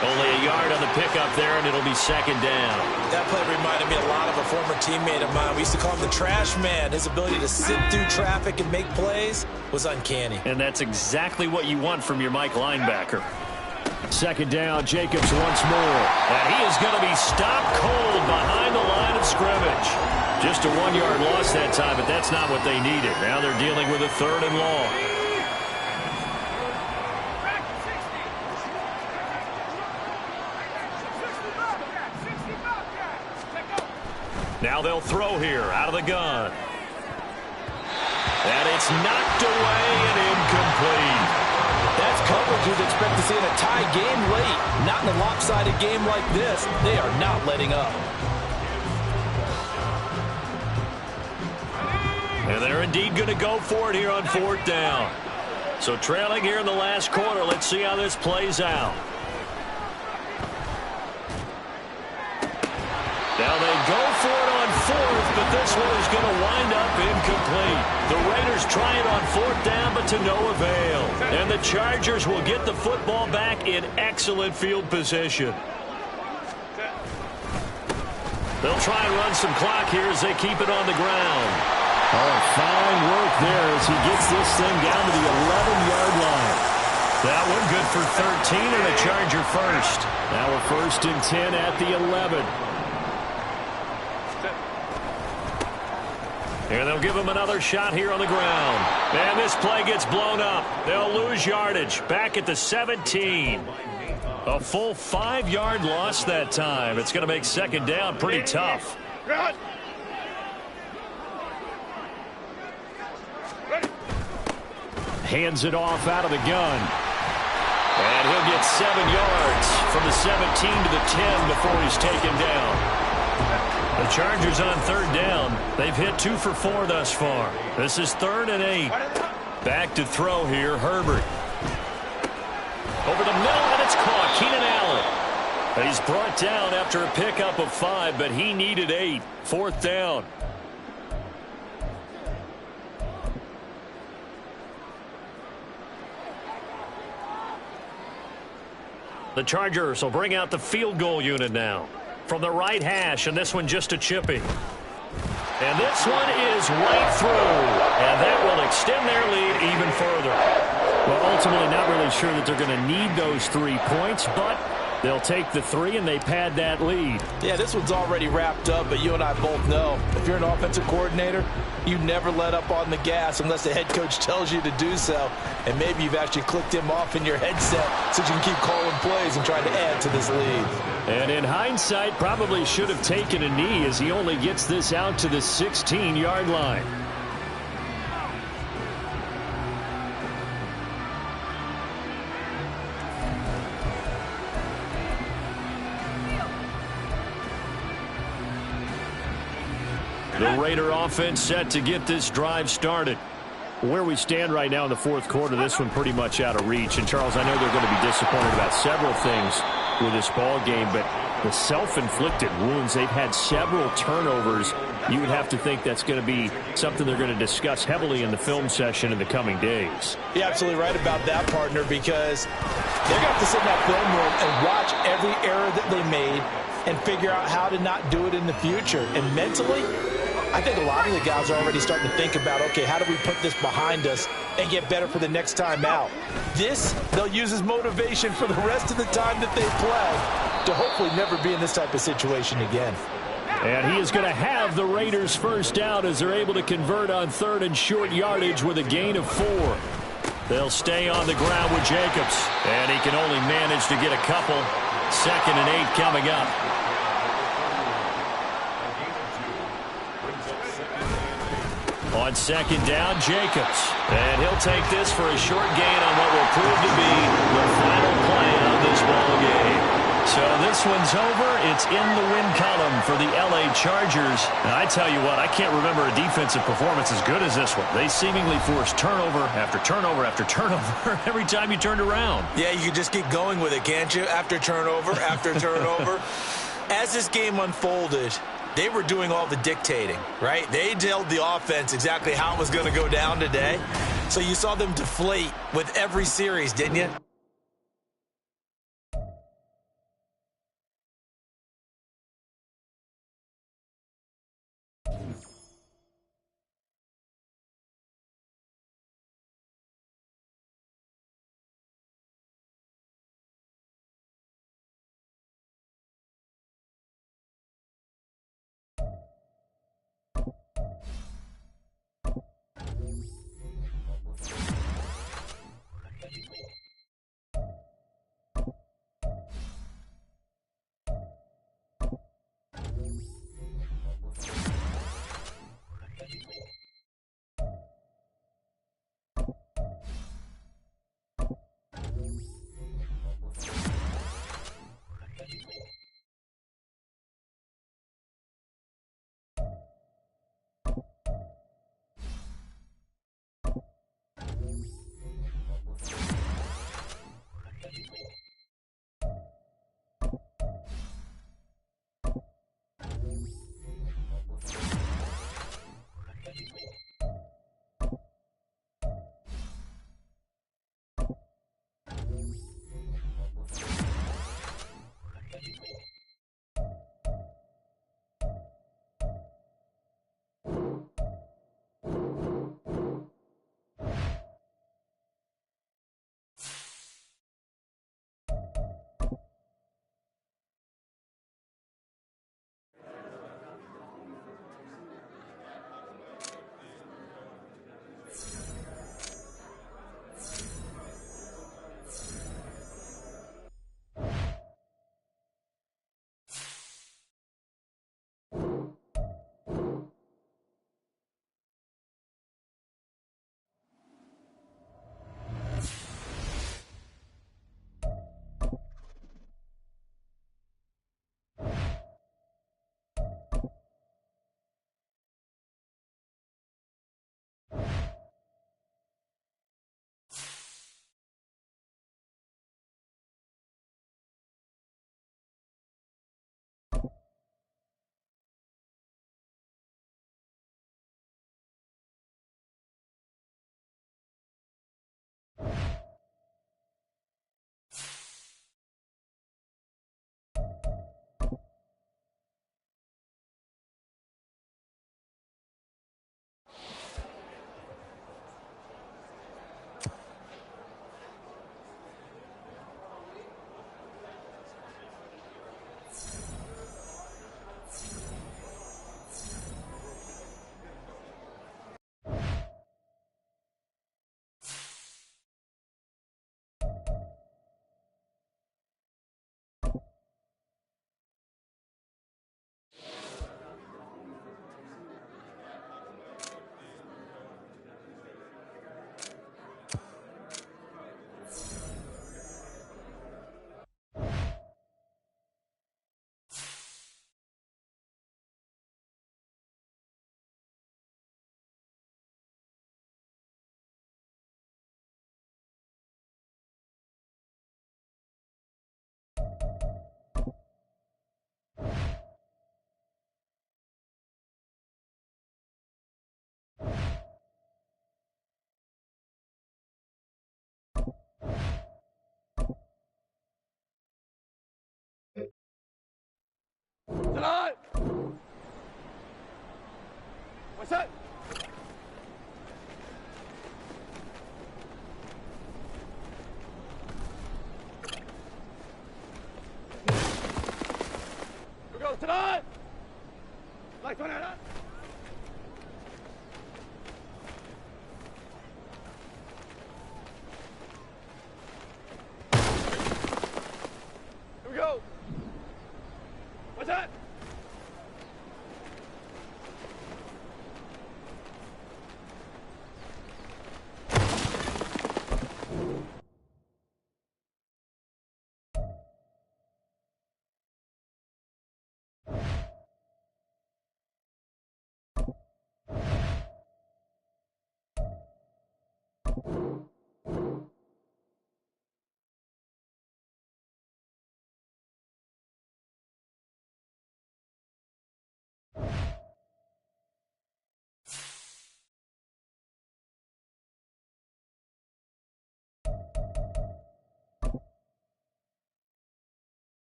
Only a yard on the pickup there, and it'll be 2nd down. That play reminded me a lot of a former teammate of mine. We used to call him the trash man. His ability to sit through traffic and make plays was uncanny. And that's exactly what you want from your Mike linebacker. 2nd down, Jacobs once more. And he is going to be stopped cold behind the line of scrimmage. Just a 1-yard loss that time, but that's not what they needed. Now they're dealing with a 3rd and long. Now they'll throw here out of the gun. And it's knocked away and incomplete. That's coverage you'd expect to see in a tie game late. Not in a lopsided game like this. They are not letting up. And they're indeed going to go for it here on 4th down. So trailing here in the last quarter. Let's see how this plays out. Now they go for it on 4th, but this one is going to wind up incomplete. The Raiders try it on 4th down, but to no avail. And the Chargers will get the football back in excellent field position. They'll try and run some clock here as they keep it on the ground. Oh, fine work there as he gets this thing down to the 11-yard line. That one good for 13 and a Charger first. Now a 1st and 10 at the 11. And they'll give him another shot here on the ground. And this play gets blown up. They'll lose yardage. Back at the 17. A full 5-yard loss that time. It's going to make 2nd down pretty tough. Hands it off out of the gun. And he'll get 7 yards from the 17 to the 10 before he's taken down. The Chargers on 3rd down. They've hit 2 for 4 thus far. This is 3rd and 8. Back to throw here, Herbert. Over the middle, and it's caught. Keenan Allen. He's brought down after a pickup of 5, but he needed 8. 4th down. The Chargers will bring out the field goal unit now. From the right hash, and this one just a chippy. And this one is right through. And that will extend their lead even further. Well, ultimately not really sure that they're going to need those 3 points, but they'll take the 3 and they pad that lead. Yeah, this one's already wrapped up, but you and I both know if you're an offensive coordinator, you never let up on the gas unless the head coach tells you to do so. And maybe you've actually clicked him off in your headset so you can keep calling plays and trying to add to this lead. And in hindsight, probably should have taken a knee as he only gets this out to the 16-yard line. The Raider offense set to get this drive started. Where we stand right now in the 4th quarter, this one pretty much out of reach. And, Charles, I know they're going to be disappointed about several things with this ball game, but The self-inflicted wounds. They've had several turnovers. You would have to think that's going to be something they're going to discuss heavily in the film session in the coming days. You're absolutely right about that, partner, because they're going to have to sit in that film room and watch every error that they made and figure out how to not do it in the future. And mentally, I think a lot of the guys are already starting to think about, okay, how do we put this behind us and get better for the next time out? This, they'll use as motivation for the rest of the time that they play to hopefully never be in this type of situation again. And he is going to have the Raiders first down as they're able to convert on 3rd and short yardage with a gain of 4. They'll stay on the ground with Jacobs. And he can only manage to get a couple. 2nd and 8 coming up. On 2nd down, Jacobs. And he'll take this for a short gain on what will prove to be the final play of this ball game. So this one's over. It's in the win column for the LA Chargers. And I tell you what, I can't remember a defensive performance as good as this one. They seemingly forced turnover after turnover after turnover every time you turned around. Yeah, you can just keep going with it, can't you? After turnover, after turnover. As this game unfolded, they were doing all the dictating, right? They told the offense exactly how it was going to go down today. So you saw them deflate with every series, didn't you? Tonight. What's that? Here we go tonight. Like 20. Here we go. What's that?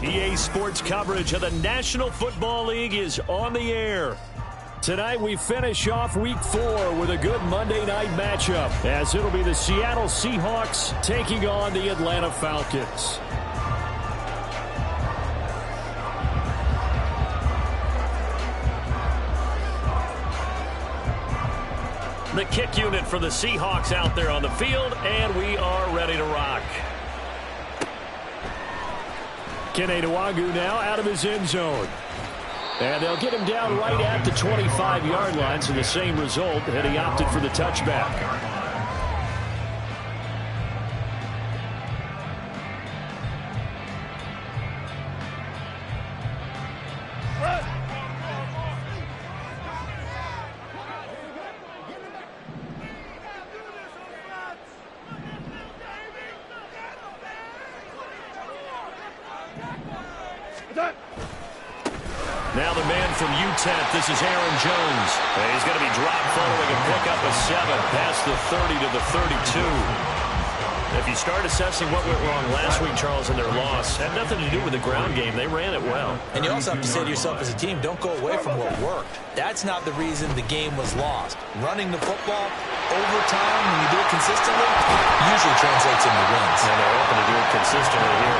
EA Sports coverage of the National Football League is on the air. Tonight we finish off Week 4 with a good Monday night matchup, as it'll be the Seattle Seahawks taking on the Atlanta Falcons. The kick unit for the Seahawks out there on the field, and we are ready to rock. Kene Nwangwu now out of his end zone. And they'll get him down right at the 25-yard line, so the same result, and he opted for the touchback. Now the man from UTEP, this is Aaron Jones. And he's going to be dropped following a pickup of 7 past the 30 to the 32. If you start assessing what went wrong last week, Charles, in their loss, had nothing to do with the ground game. They ran it well. And you also have to say to yourself as a team, don't go away from what worked. That's not the reason the game was lost. Running the football over time, when you do it consistently, usually translates into wins. And they're hoping to do it consistently here.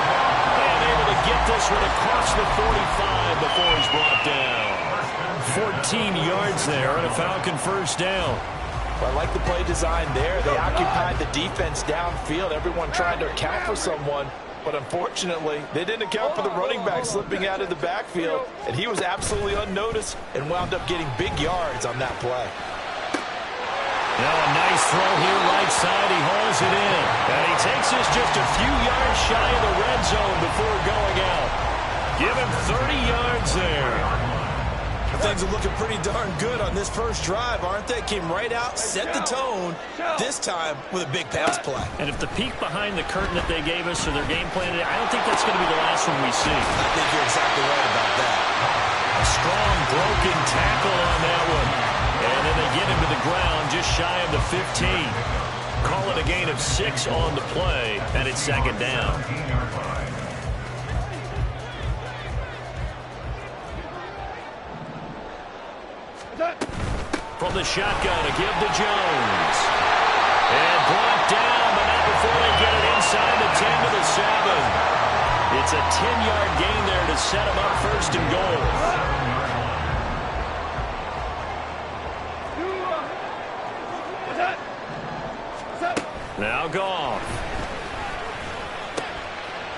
And able to get this one across the 45 before he's brought down. 14 yards there and a Falcon first down. Well, I like the play design there. They occupied the defense downfield, everyone trying to account for someone. But unfortunately, they didn't account for the running back slipping out of the backfield. And he was absolutely unnoticed and wound up getting big yards on that play. Now a nice throw here right side. He hauls it in. And he takes us just a few yards shy of the red zone before going out. Give him 30 yards there. Things are looking pretty darn good on this first drive, aren't they? Came right out, set the tone, this time with a big pass play. And if the peek behind the curtain that they gave us or their game plan, I don't think that's going to be the last one we see. I think you're exactly right about that. A strong broken tackle on that one. And then they get him to the ground just shy of the 15. Call it a gain of 6 on the play, and it's second down. From the shotgun, a give to Jones. And brought down, but not before they get it inside the 10 to the 7. It's a 10-yard gain there to set them up first and goal. Now Goff.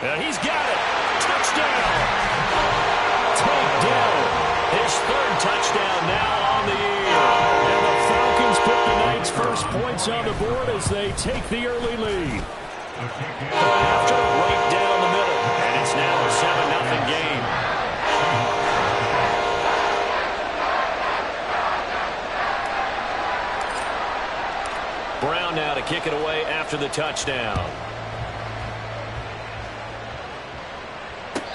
And he's got it. Touchdown. Takedown. His third touchdown now on the year. And the Falcons put the night's first points on the board as they take the early lead. After right down the middle. And it's now a 7-0 game. Brown now to kick it away after the touchdown.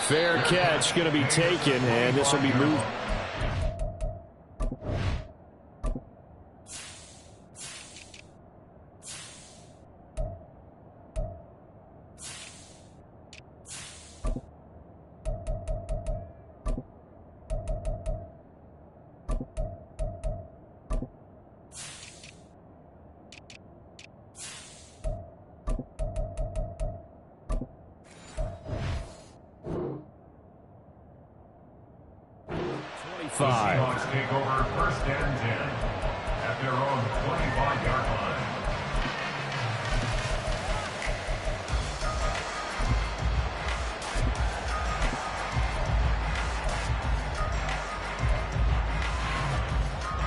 Fair catch going to be taken, and this will be moved. Seahawks take over first and 10 at their own 25-yard line.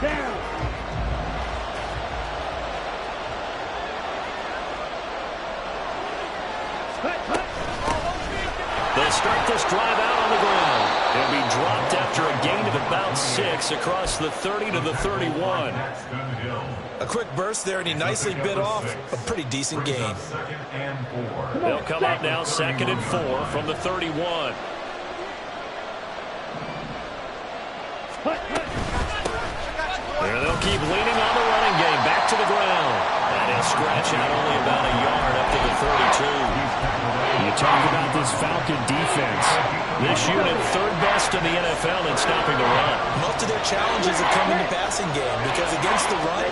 Down. They start this drive out on the ground. It'll be dropped after a gain of about 6 across the 30 to the 31. A quick burst there, and he nicely bit off a pretty decent gain. They'll come up now 2nd and 4 from the 31. There they'll keep leaning on the running game. Back to the ground. And he'll scratch out only about a yard up to the 32. You talk about this Falcon defense. This unit, 3rd best in the NFL in stopping the run. Most of their challenges have come in the passing game because against the run,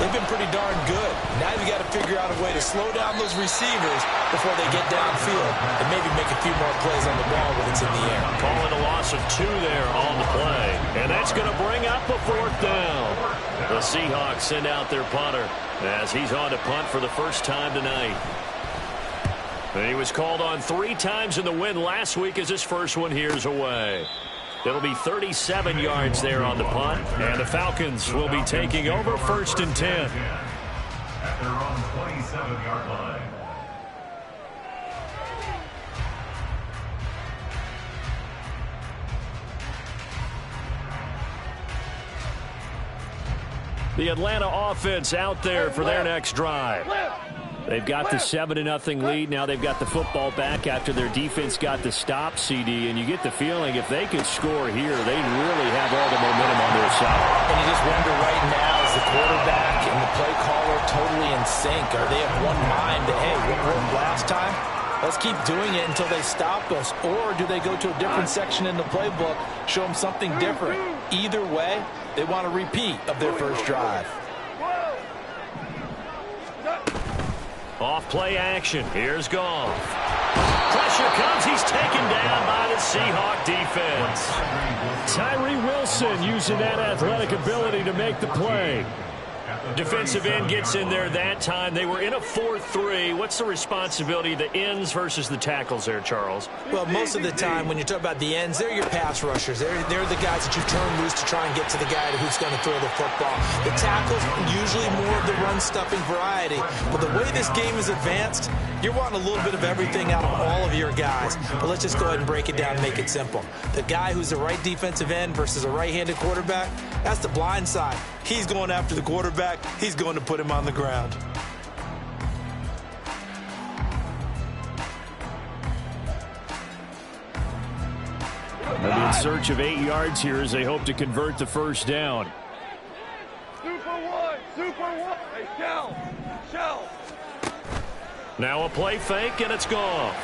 they've been pretty darn good. Now you've got to figure out a way to slow down those receivers before they get downfield and maybe make a few more plays on the ball when it's in the air. Calling a loss of 2 there on the play. And that's going to bring up a 4th down. The Seahawks send out their punter as he's on to punt for the first time tonight. He was called on 3 times in the win last week as his first one here's away. It'll be 37 yards there on the punt, and the Falcons will be taking over 1st and 10. At their own 27-yard line. The Atlanta offense out there for their next drive. They've got the 7-0 lead. Now they've got the football back after their defense got the stop, CD. And you get the feeling if they could score here, they really have all the momentum on their side. And you just wonder right now, Is the quarterback and the play caller totally in sync? Are they of one mind that, hey, what worked last time? Let's keep doing it until they stop us. Or do they go to a different section in the playbook, show them something different? Either way, they want a repeat of their first drive. Off play action. Here's Goff. Pressure comes. He's taken down by the Seahawk defense. Tyree Wilson using that athletic ability to make the play. Defensive end gets in there that time. They were in a 4-3. What's the responsibility of the ends versus the tackles there, Charles? Well, most of the time when you talk about the ends, they're your pass rushers. They're the guys that you turn loose to try and get to the guy who's going to throw the football. The tackles, usually more of the run-stuffing variety. But the way this game is advanced, you're wanting a little bit of everything out of all of your guys. But let's just go ahead and break it down and make it simple. The guy who's the right defensive end versus a right-handed quarterback, that's the blind side. He's going after the quarterback. He's going to put him on the ground. They'll be in search of 8 yards here as they hope to convert the first down. Super one. Hey, shell. Now a play fake, and it's gone.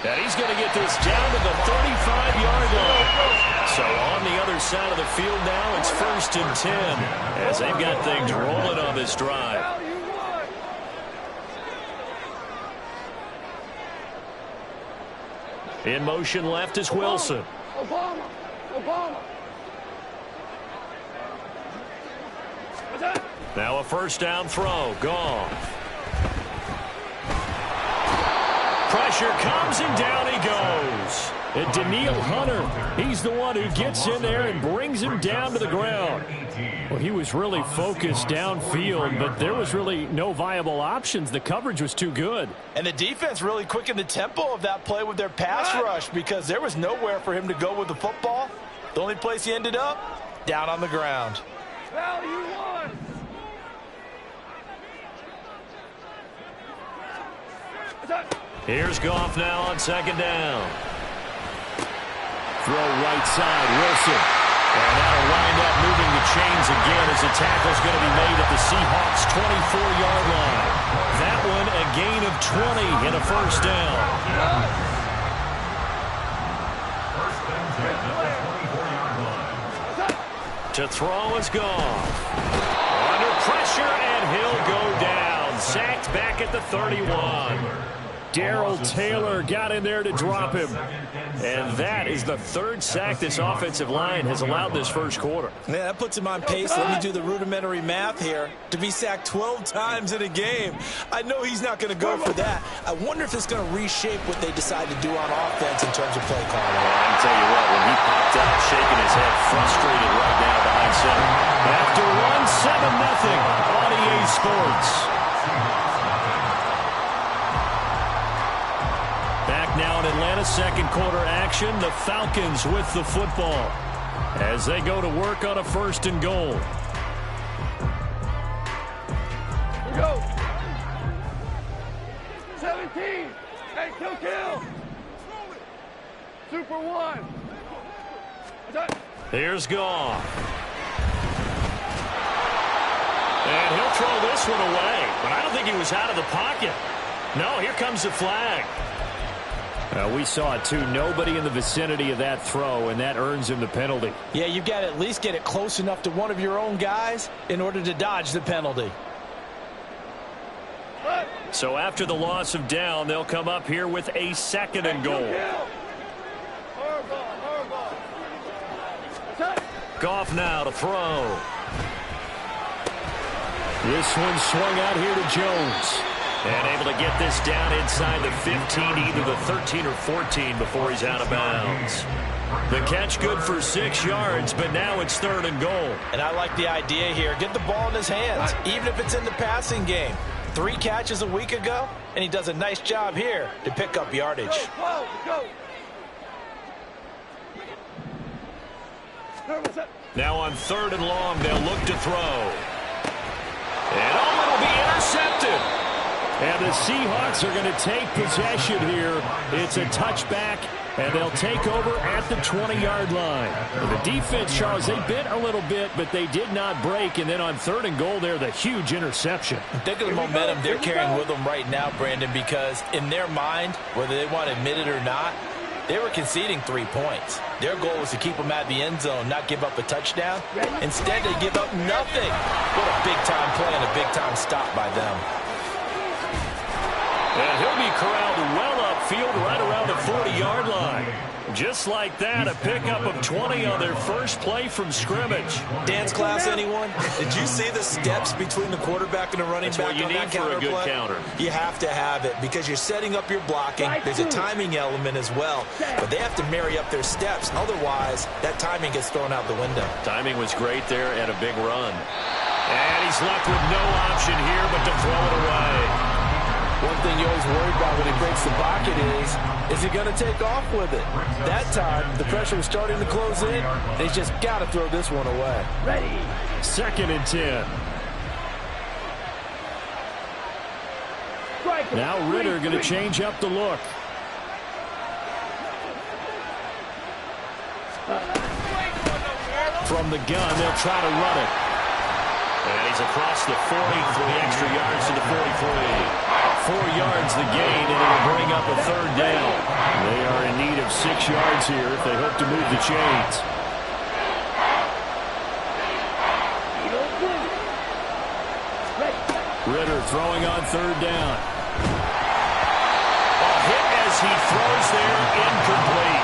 And he's going to get this down to the 35-yard line. So on the other side of the field now, it's 1st and 10 as they've got things rolling on this drive. In motion left is Wilson. Obama. Now a first down throw. Goff. Pressure comes and down he goes. And Daniil Hunter, he's the one who gets in there and brings him down to the ground. Well, he was really focused downfield, but there was really no viable options. The coverage was too good. And the defense really quickened the tempo of that play with their pass rush because there was nowhere for him to go with the football. The only place he ended up, down on the ground. Value one. Here's Goff now on second down. Throw right side, Wilson. And that'll wind up moving the chains again as the tackle's going to be made at the Seahawks' 24-yard line. That one a gain of 20 and a first down. To throw is Goff. Under pressure, and he'll go down. Sacked back at the 31. Darrell Taylor got in there to drop him. And that is the third sack this offensive line has allowed this first quarter. Man, that puts him on pace. Let me do the rudimentary math here. To be sacked 12 times in a game. I know he's not going to go for that. I wonder if it's going to reshape what they decide to do on offense in terms of play calling. Well, I can tell you what, when he popped out, shaking his head, frustrated right now behind center. After one, 7-0 on EA Sports. Now in Atlanta, second quarter action. The Falcons with the football as they go to work on a 1st and goal. Here we go. 17. Hey, kill. Super one. Here's Goff. And he'll throw this one away. But I don't think he was out of the pocket. No, here comes the flag. We saw it, too. Nobody in the vicinity of that throw, and that earns him the penalty. Yeah, you've got to at least get it close enough to one of your own guys in order to dodge the penalty. So after the loss of down, they'll come up here with a 2nd and goal. Goff now to throw. This one swung out here to Jones. And able to get this down inside the 15, either the 13 or 14 before he's out of bounds. The catch good for 6 yards, but now it's 3rd and goal. And I like the idea here. Get the ball in his hands, even if it's in the passing game. 3 catches a week ago, and he does a nice job here to pick up yardage. Go. Now on 3rd and long, they'll look to throw. And it'll be intercepted. And the Seahawks are going to take possession here. It's a touchback And they'll take over at the 20-yard line. And the defense, Charles, they bit a little bit, but they did not break. And then on 3rd and goal there, the huge interception. Think of the momentum they're carrying with them right now, Brandon, because in their mind, whether they want to admit it or not, they were conceding 3 points. Their goal was to keep them at the end zone, not give up a touchdown. Instead, they give up nothing. What a big-time play and a big-time stop by them. And he'll be corralled well upfield right around the 40-yard line. Just like that, a pickup of 20 on their first play from scrimmage. Dance class, anyone? Did you see the steps between the quarterback and the running back on that counter play? That's what you need for a good counter. You have to have it because you're setting up your blocking. There's a timing element as well, but they have to marry up their steps. Otherwise, that timing gets thrown out the window. Timing was great there and a big run. And he's left with no option here but to throw it away. One thing you always worry about when he breaks the pocket is he going to take off with it? That time, the pressure was starting to close in. They just got to throw this one away. Ready. 2nd and 10. Now Ritter going to change up the look. From the gun, they'll try to run it. And he's across the 40 for the extra yards to the 43. 4 yards the gain, and it'll bring up a 3rd down. They are in need of 6 yards here if they hope to move the chains. Ritter throwing on 3rd down. A hit as he throws there, incomplete.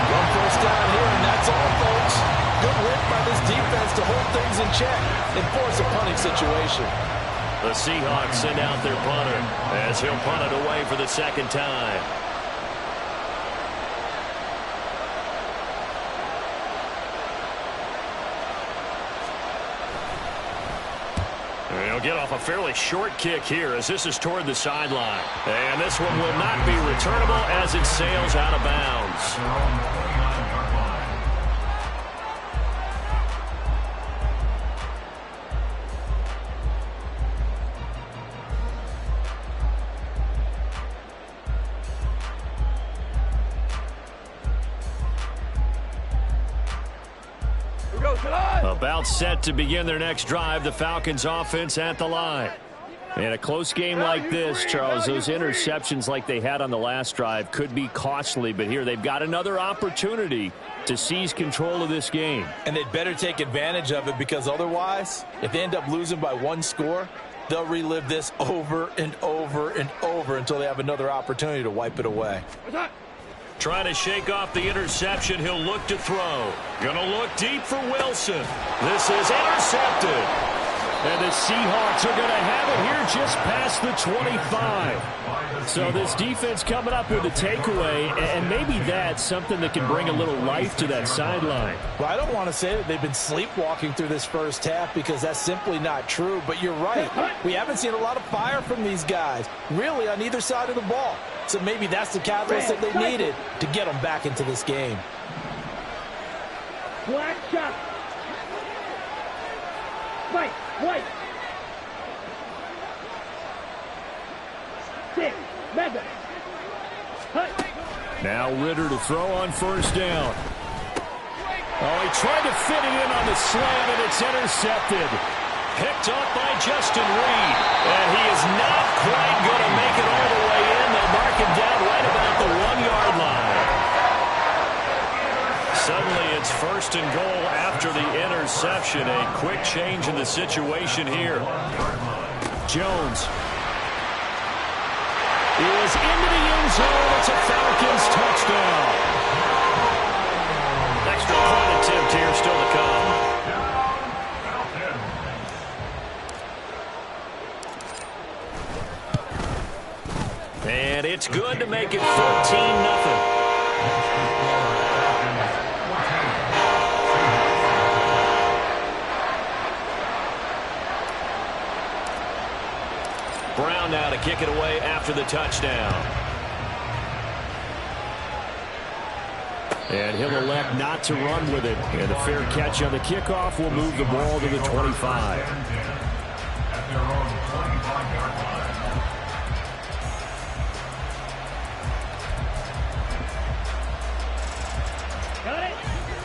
One first down here, and that's all, folks. Good work by this defense to hold things in check and force a punting situation. The Seahawks send out their punter as he'll punt it away for the 2nd time. He'll get off a fairly short kick here as this is toward the sideline. And this one will not be returnable as it sails out of bounds. About set to begin their next drive, the Falcons offense at the line. In a close game like this, Charles, those interceptions like they had on the last drive could be costly, but here they've got another opportunity to seize control of this game. And they'd better take advantage of it because otherwise, if they end up losing by 1 score, they'll relive this over and over and over until they have another opportunity to wipe it away. Trying to shake off the interception. He'll look to throw. Gonna look deep for Wilson. This is intercepted. And the Seahawks are going to have it here just past the 25. So this defense coming up with a takeaway, and maybe that's something that can bring a little life to that sideline. Well, I don't want to say that they've been sleepwalking through this first half because that's simply not true, but you're right. We haven't seen a lot of fire from these guys, really on either side of the ball. So maybe that's the catalyst that they needed to get them back into this game. Black shot. White. White. Six. Madden. Now Ritter to throw on first down. Oh, he tried to fit it in on the slant, and it's intercepted. Picked up by Justin Reed. And he is not quite going to make it all the way in. They'll mark him down right about the 1-yard line. Suddenly it's first and goal after the interception. A quick change in the situation here. Jones is into the end zone. It's a Falcons touchdown. Extra point attempt here still to come. And it's good to make it 14-0. Brown now to kick it away after the touchdown. And he'll elect not to run with it. And a fair catch on the kickoff will move the ball to the 25.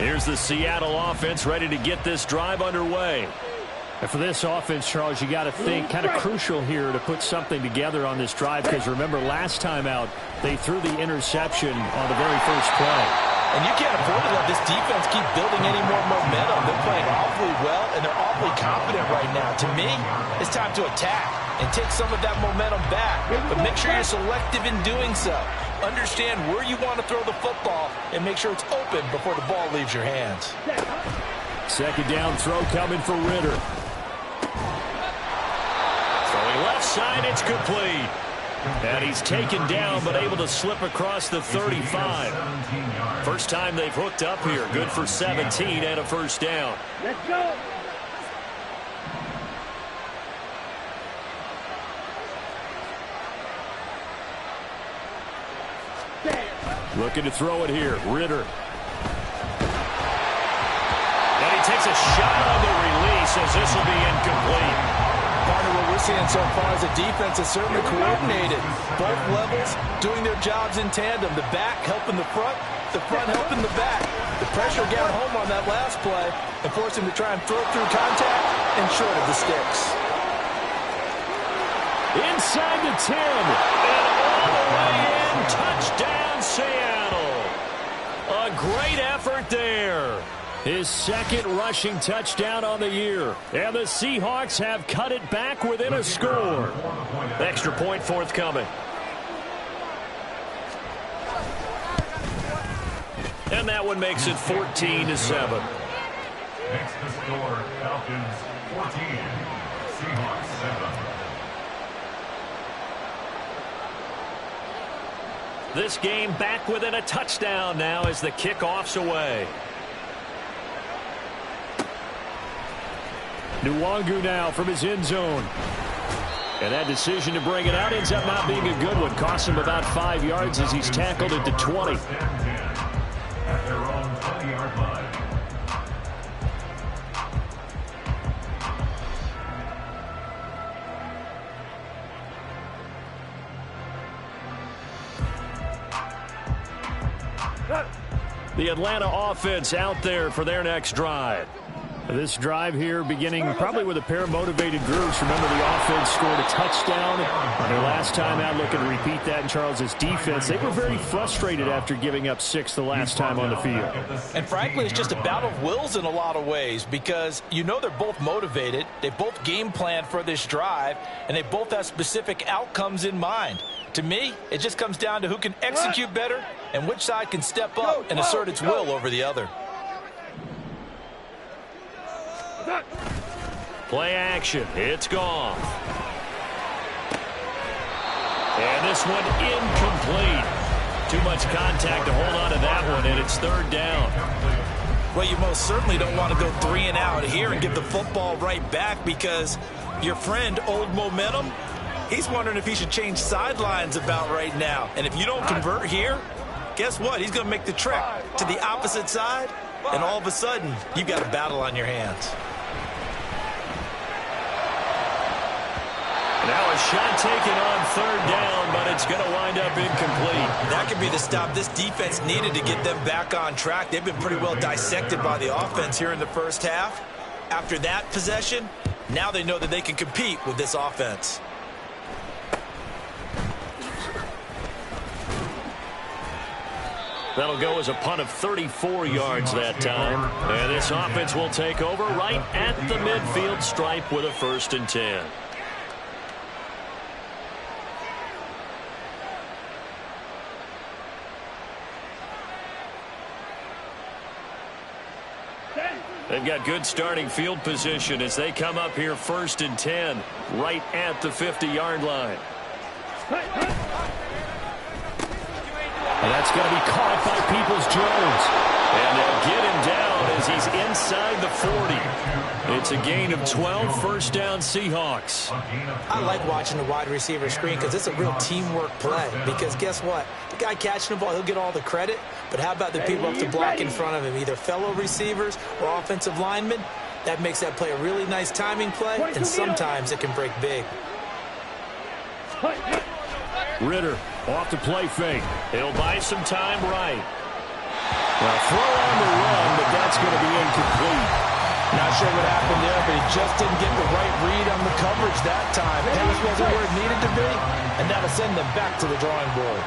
Here's the Seattle offense ready to get this drive underway. And for this offense, Charles, you got to think kind of crucial here to put something together on this drive, because remember last time out they threw the interception on the very first play. And you can't afford to let this defense keep building any more momentum. They're playing awfully well, and they're awfully confident right now. To me, it's time to attack and take some of that momentum back. But make sure you're selective in doing so. Understand where you want to throw the football and make sure it's open before the ball leaves your hands. Second down throw coming for Ritter. Throwing left side, it's complete. And he's taken down, but able to slip across the 35. First time they've hooked up here. Good for 17 and a first down. Let's go. Looking to throw it here. Ritter. And he takes a shot on the release as this will be incomplete. Part of what we're seeing so far is the defense is certainly coordinated. Both levels doing their jobs in tandem. The back helping the front helping the back. The pressure got home on that last play and forced him to try and throw through contact and short of the sticks. Inside the 10. And all the way in. Touchdown, Seattle. A great effort there. His second rushing touchdown on the year. And the Seahawks have cut it back within a score. Extra point forthcoming. And that one makes it 14-7. Next to score, Falcons 14, Seahawks 7. This game back within a touchdown now as the kickoff's away. Nwangu now from his end zone. And that decision to bring it out ends up not being a good one. Costs him about 5 yards as he's tackled at the 20. At their own 20-yard line. The Atlanta offense out there for their next drive. This drive here beginning probably with a pair of motivated groups. Remember, the offense scored a touchdown on their last time out. Looking to repeat that in Charles's defense. They were very frustrated after giving up 6 the last time on the field. And frankly, it's just a battle of wills in a lot of ways, because you know they're both motivated. They both game planned for this drive, and they both have specific outcomes in mind. To me, it just comes down to who can execute better and which side can step up and assert its will over the other. Play action. It's gone. And this one incomplete. Too much contact to hold on to that one, and it's third down. Well, you most certainly don't want to go 3 and out here and give the football right back, because your friend, Old Momentum, he's wondering if he should change sidelines about right now. And if you don't convert here, guess what? He's going to make the trek to the opposite side, and all of a sudden, you've got a battle on your hands. Now a shot taken on third down, but it's going to wind up incomplete. That could be the stop this defense needed to get them back on track. They've been pretty well dissected by the offense here in the first half. After that possession, now they know that they can compete with this offense. That'll go as a punt of 34 yards that time. And this offense will take over right at the midfield stripe with a 1st and 10. They've got good starting field position as they come up here 1st and 10, right at the 50-yard line. And that's going to be caught by Peoples-Jones. And they'll get him down as he's inside the 40. It's a gain of 12, first down Seahawks. I like watching the wide receiver screen because it's a real teamwork play. Because guess what? The guy catching the ball, he'll get all the credit. But how about the people up to block in front of him, either fellow receivers or offensive linemen? That makes that play a really nice timing play, and sometimes it can break big. Ritter off the play fake. He'll buy some time right. Well, throw on the run, but that's going to be incomplete. Not sure what happened there, but he just didn't get the right read on the coverage that time. Pass wasn't where it needed to be, and that'll send them back to the drawing board.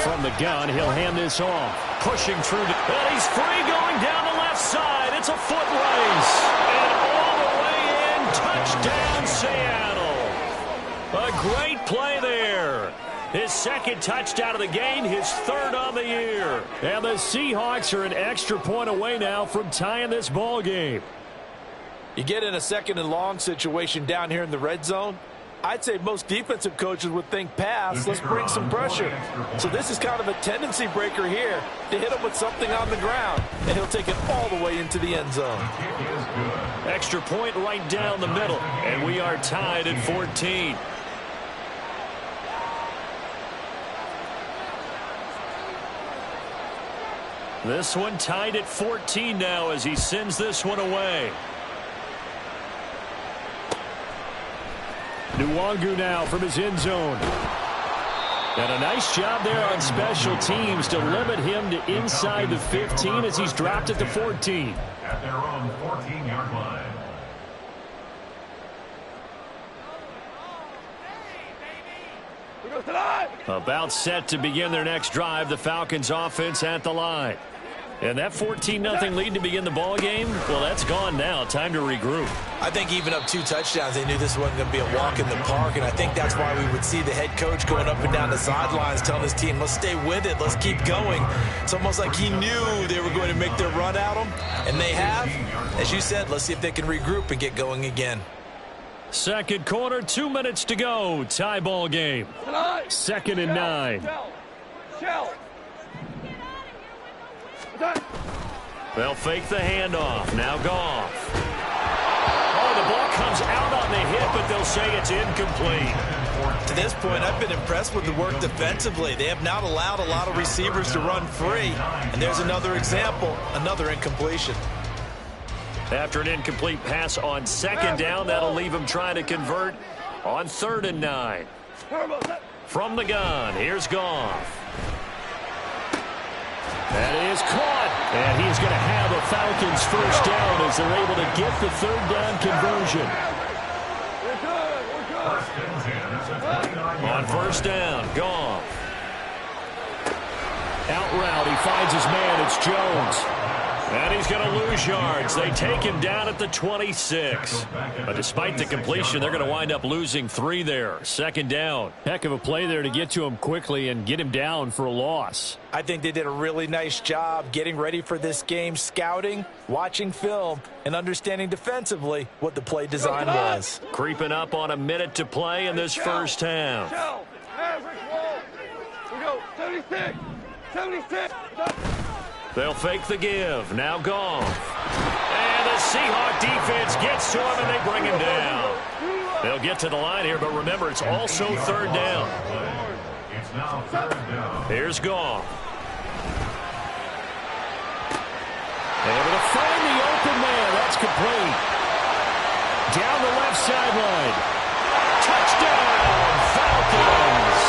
From the gun, he'll hand this off. Pushing through, and he's free going down the left side. It's a foot race, and all the way in, touchdown Seattle. A great play there. His second touchdown of the game, his third on the year. And the Seahawks are an extra point away now from tying this ball game. You get in a second and long situation down here in the red zone, I'd say most defensive coaches would think pass, let's bring some pressure. So this is kind of a tendency breaker here to hit him with something on the ground, and he'll take it all the way into the end zone. Extra point right down the middle, and we are tied at 14. This one tied at 14 now as he sends this one away. Nwangu now from his end zone. And a nice job there on special teams to limit him to inside the 15 as he's dropped at the 14. At their own 14-yard line. About set to begin their next drive, the Falcons offense at the line. And that 14-0 lead to begin the ball game, well, that's gone now. Time to regroup. I think even up 2 touchdowns, they knew this wasn't going to be a walk in the park, and I think that's why we would see the head coach going up and down the sidelines telling his team, let's stay with it, let's keep going. It's almost like he knew they were going to make their run at him, and they have. As you said, let's see if they can regroup and get going again. Second quarter, 2 minutes to go. Tie ball game. 2nd and 9. They'll fake the handoff. Now Goff. Oh, the ball comes out on the hit, but they'll say it's incomplete. To this point, I've been impressed with the work defensively. They have not allowed a lot of receivers to run free. And there's another example, another incompletion. After an incomplete pass on 2nd down, that'll leave him trying to convert on 3rd and 9. From the gun, here's Goff. That is caught, and he's going to have a Falcons first down as they're able to get the 3rd down conversion. On 1st down, Goff. Out route, he finds his man, it's Jones. And he's going to lose yards. They take him down at the 26. But despite the completion, they're going to wind up losing 3 there. 2nd down. Heck of a play there to get to him quickly and get him down for a loss. I think they did a really nice job getting ready for this game, scouting, watching film, and understanding defensively what the play design was. Creeping up on a minute to play in this first half. We go, 76, 76. They'll fake the give. Now Goff. And the Seahawk defense gets to him, and they bring him down. They'll get to the line here, but remember, it's also 3rd down. It's now 3rd down. Here's Goff. Able to find the open man. That's complete. Down the left sideline. Touchdown, Falcons.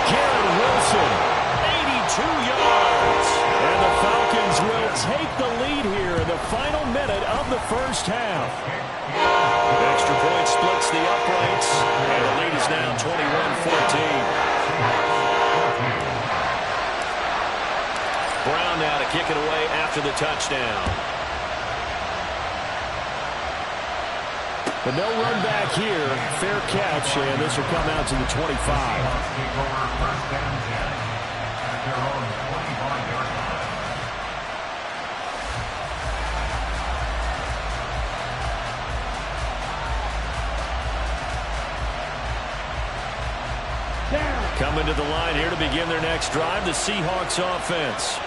Garrett Wilson, 82 yards. And the Falcons will take the lead here in the final minute of the first half. Extra point splits the uprights, and the lead is now 21-14. Brown now to kick it away after the touchdown. But no run back here. Fair catch, and this will come out to the 25. Coming to the line here to begin their next drive, the Seahawks offense.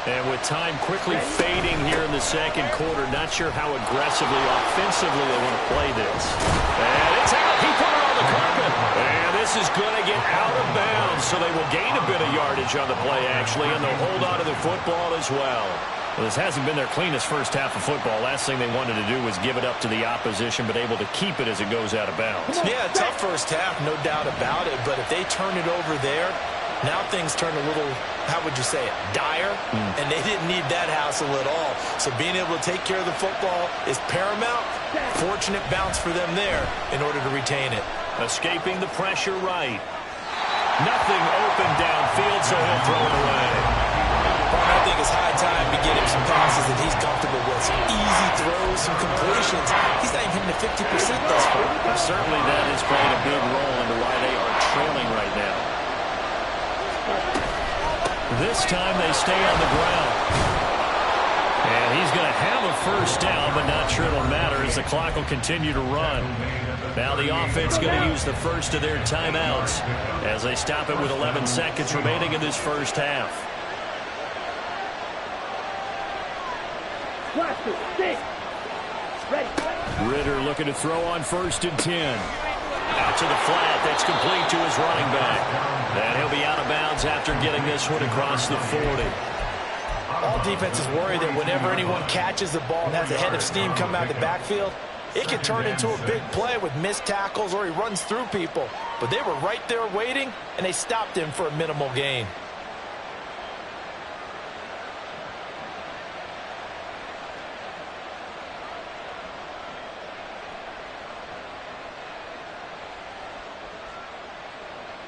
And with time quickly fading here in the second quarter, not sure how aggressively, offensively they want to play this. And it's out. He put it on the carpet. And this is going to get out of bounds, so they will gain a bit of yardage on the play, actually, and they'll hold on to the football as well. Well, this hasn't been their cleanest first half of football. Last thing they wanted to do was give it up to the opposition, but able to keep it as it goes out of bounds. Yeah, tough first half, no doubt about it. But if they turn it over there, now things turn a little, how would you say it, dire? And they didn't need that hassle at all. So being able to take care of the football is paramount. Fortunate bounce for them there in order to retain it. Escaping the pressure right. Nothing open downfield, so he'll throw it away. I think it's high time to get him some passes that he's comfortable with. Some easy throws, some completions. He's not even hitting the 50% thus far. Certainly that has played a big role into why they are trailing right now. This time they stay on the ground. And he's going to have a first down, but not sure it'll matter as the clock will continue to run. Now the offense going to use the first of their timeouts as they stop it with 11 seconds remaining in this first half. Ritter looking to throw on 1st and 10. Out to the flat. That's complete to his running back. And he'll be out of bounds after getting this one across the 40. All defenses worry that whenever anyone catches the ball and has a head of steam come out of the backfield, it can turn into a big play with missed tackles or he runs through people. But they were right there waiting, and they stopped him for a minimal gain.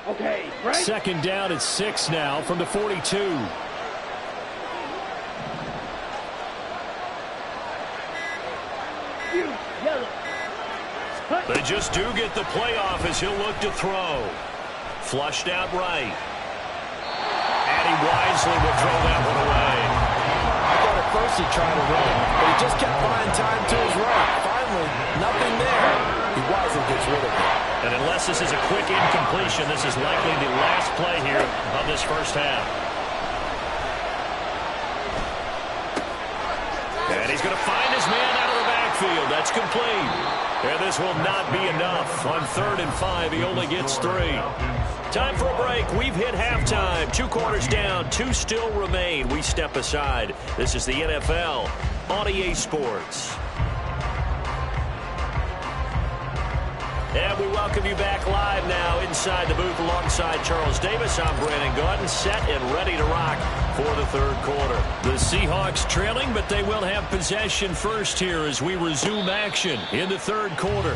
Okay, right. 2nd down at 6 now from the 42. They just do get the play off as he'll look to throw. Flushed out right. And he wisely will throw that one away. I thought at first he tried to run, but he just kept buying time to his right. Finally, nothing there. He wisely gets rid of it. And unless this is a quick incompletion, this is likely the last play here of this first half. And he's going to find his man out of the backfield. That's complete. And this will not be enough. On 3rd and 5, he only gets 3. Time for a break. We've hit halftime. 2 quarters down. 2 still remain. We step aside. This is the NFL on EA Sports. And we welcome you back live now inside the booth alongside Charles Davis. I'm Brandon Gaudin, set and ready to rock for the 3rd quarter. The Seahawks trailing, but they will have possession first here as we resume action in the 3rd quarter.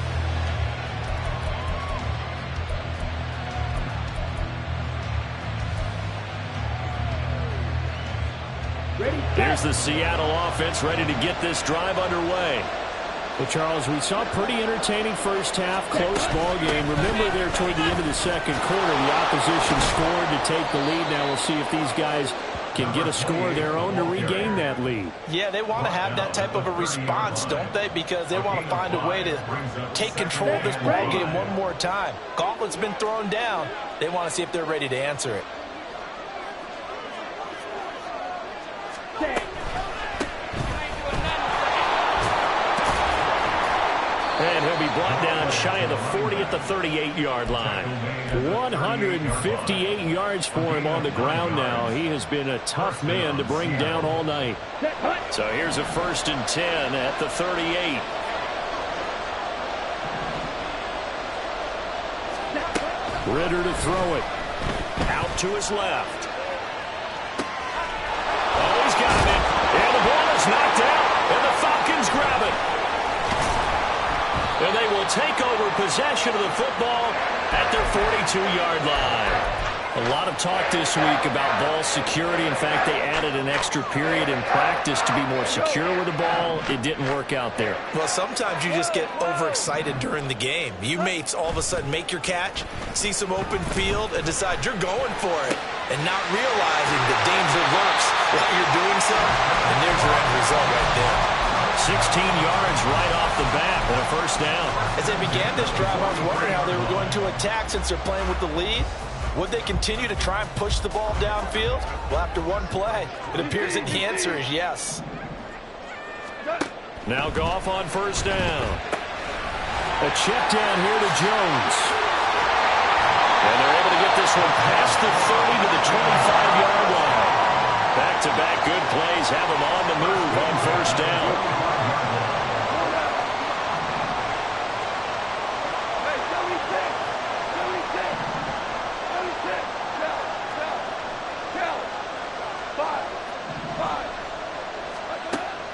Here's the Seattle offense ready to get this drive underway. Well, Charles, we saw a pretty entertaining first half, close ball game. Remember there toward the end of the 2nd quarter, the opposition scored to take the lead. Now we'll see if these guys can get a score of their own to regain that lead. Yeah, they want to have that type of a response, don't they? Because they want to find a way to take control of this ball game one more time. Gauntlet's been thrown down. They want to see if they're ready to answer it. And he'll be brought down shy of the 40 at the 38-yard line. 158 yards for him on the ground now. He has been a tough man to bring down all night. So here's a 1st and 10 at the 38. Ritter to throw it. Out to his left. Oh, he's got it. And the ball is knocked out. And the Falcons grab it. And they will take over possession of the football at their 42-yard line. A lot of talk this week about ball security. In fact, they added an extra period in practice to be more secure with the ball. It didn't work out there. Well, sometimes you just get overexcited during the game. You may all of a sudden make your catch, see some open field, and decide you're going for it, and not realizing the danger lurks while you're doing so. And there's your end result right there. 16 yards right off the bat and a first down. As they began this drive, I was wondering how they were going to attack since they're playing with the lead. Would they continue to try and push the ball downfield? Well, after one play, it appears that the answer is yes. Now Goff on first down. A check down here to Jones. And they're able to get this one past the 30 to the 25-yard line. Back-to-back good plays have him on the move on first down.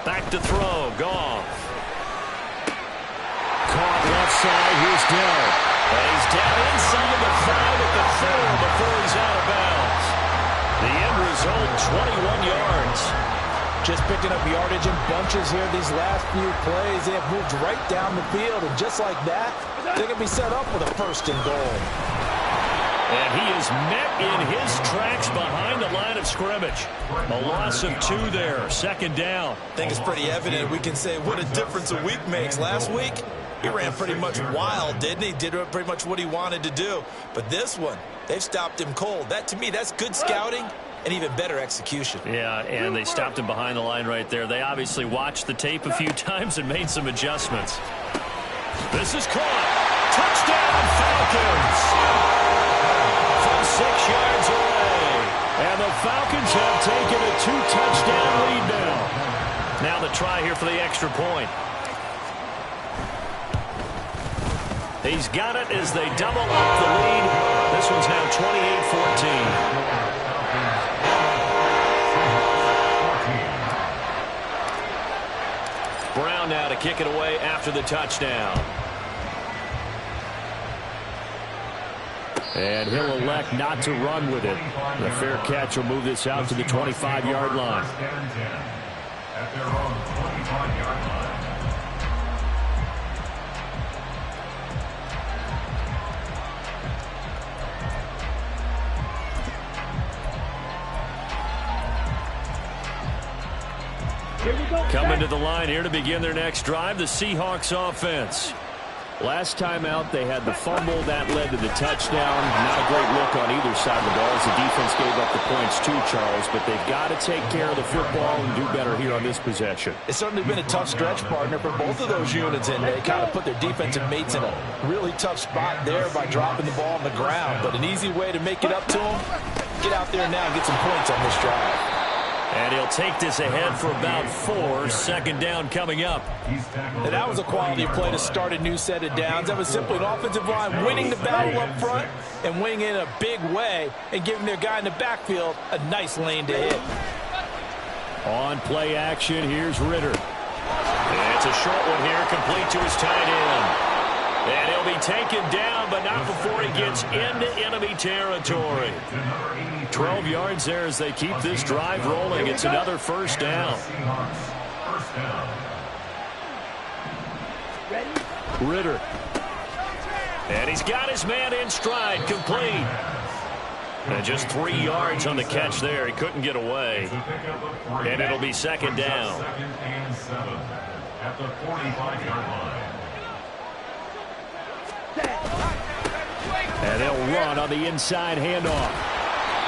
Back to throw. Goff. Caught left side. Here's Dell. And he's down inside the 5 at the 4 before he's out of bounds. The end result, 21 yards. Just picking up yardage in bunches here these last few plays. They have moved right down the field, and just like that, they're going to be set up with a first and goal. And he is met in his tracks behind the line of scrimmage. A loss of 2 there, second down. I think it's pretty evident. We can say what a difference a week makes. Last week, he ran pretty much wild, didn't he? Did pretty much what he wanted to do. But this one, they've stopped him cold. That, to me, that's good scouting and even better execution. Yeah, and they stopped him behind the line right there. They obviously watched the tape a few times and made some adjustments. This is caught. Touchdown, Falcons! From 6 yards away. And the Falcons have taken a 2-touchdown lead now. Now the try here for the extra point. He's got it as they double up the lead. This one's now 28-14. Brown now to kick it away after the touchdown. And he'll elect not to run with it. The fair catch will move this out to the 25-yard line. At their own 25-yard line. Coming to the line here to begin their next drive, the Seahawks offense. Last time out, they had the fumble. That led to the touchdown. Not a great look on either side of the ball as the defense gave up the points too, Charles. But they've got to take care of the football and do better here on this possession. It's certainly been a tough stretch, partner, for both of those units, and they kind of put their defensive mates in a really tough spot there by dropping the ball on the ground. But an easy way to make it up to them, get out there now and get some points on this drive. And he'll take this ahead for about 4. Second down coming up. And that was a quality play to start a new set of downs. That was simply an offensive line winning the battle up front and winning in a big way and giving their guy in the backfield a nice lane to hit. On play action, here's Ritter. And it's a short one here, complete to his tight end. And he'll be taken down, but not before he gets into enemy territory. 12 yards there as they keep this drive rolling. It's another first down. Ritter. And he's got his man in stride, complete. And just 3 yards on the catch there. He couldn't get away. And it'll be second down. Second and 7 at the 45-yard line. And they'll run on the inside handoff.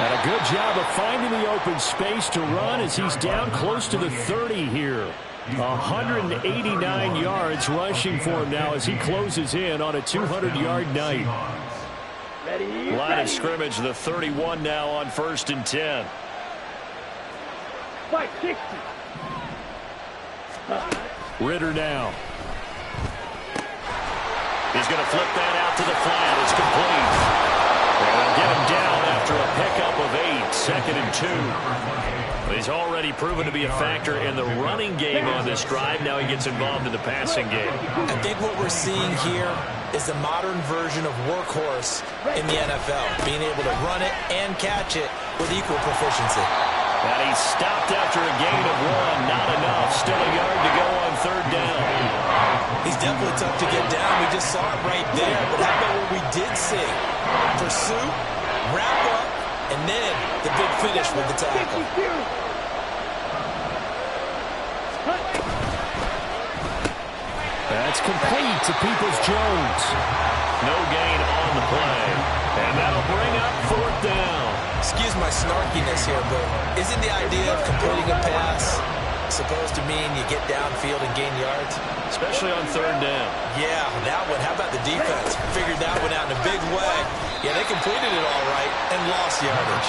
And a good job of finding the open space to run as he's down close to the 30 here. 189 yards rushing for him now as he closes in on a 200-yard night. Line of scrimmage, the 31 now on 1st and 10. Ritter now. He's going to flip that out to the flat. It's complete. And they'll get him down after a pickup of 8. 2nd and 2. He's already proven to be a factor in the running game on this drive. Now he gets involved in the passing game. I think what we're seeing here is the modern version of workhorse in the NFL, being able to run it and catch it with equal proficiency. And he stopped after a gain of 1. Not enough. Still a yard to go on 3rd down. He's definitely tough to get down. We just saw it right there. But how about what we did see? Pursuit, wrap up, and then the big finish with the tackle. That's complete to Peoples-Jones. No gain on the play. And that'll bring up 4th down. Excuse my snarkiness here, but isn't the idea of completing a pass supposed to mean you get downfield and gain yards? Especially on third down. Yeah, that one. How about the defense? Figured that one out in a big way. Yeah, they completed it all right and lost yardage.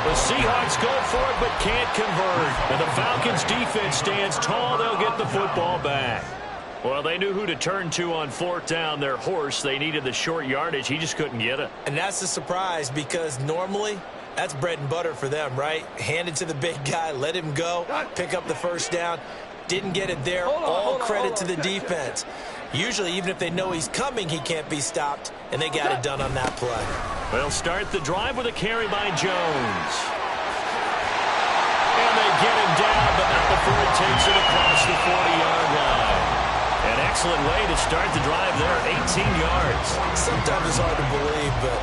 The Seahawks go for it but can't convert. And the Falcons' defense stands tall. They'll get the football back. Well, they knew who to turn to on fourth down. Their horse, they needed the short yardage. He just couldn't get it. And that's a surprise because normally that's bread and butter for them, right? Hand it to the big guy, let him go, pick up the first down. Didn't get it there. All credit to the defense. Usually, even if they know he's coming, he can't be stopped, and they got it done on that play. They'll start the drive with a carry by Jones. And they get him down, but not before he takes it across the 40-yard line. An excellent way to start the drive there, 18 yards. Sometimes it's hard to believe, but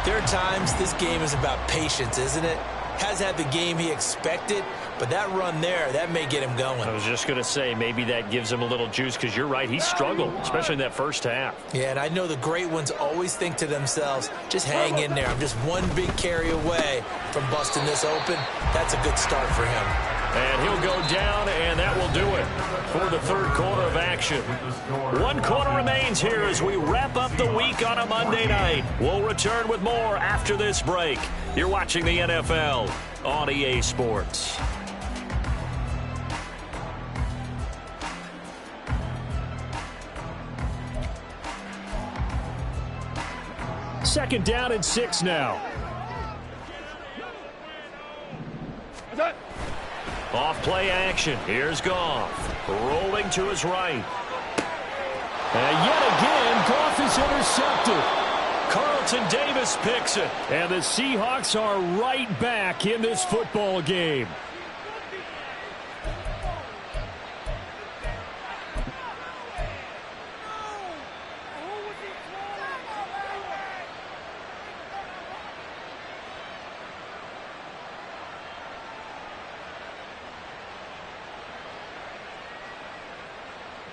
there are times this game is about patience, isn't it? Has had the game he expected, but that run there, that may get him going. I was just going to say, maybe that gives him a little juice, because you're right, he struggled, especially in that first half. Yeah, and I know the great ones always think to themselves, just hang in there. I'm just one big carry away from busting this open. That's a good start for him. And he'll go down, and that will do it for the third quarter of action. 1 quarter remains here as we wrap up the week on a Monday night. We'll return with more after this break. You're watching the NFL on EA Sports. Second down and 6 now. Off play action. Here's Goff. Rolling to his right. And yet again, Goff is intercepted. Carlton Davis picks it. And the Seahawks are right back in this football game.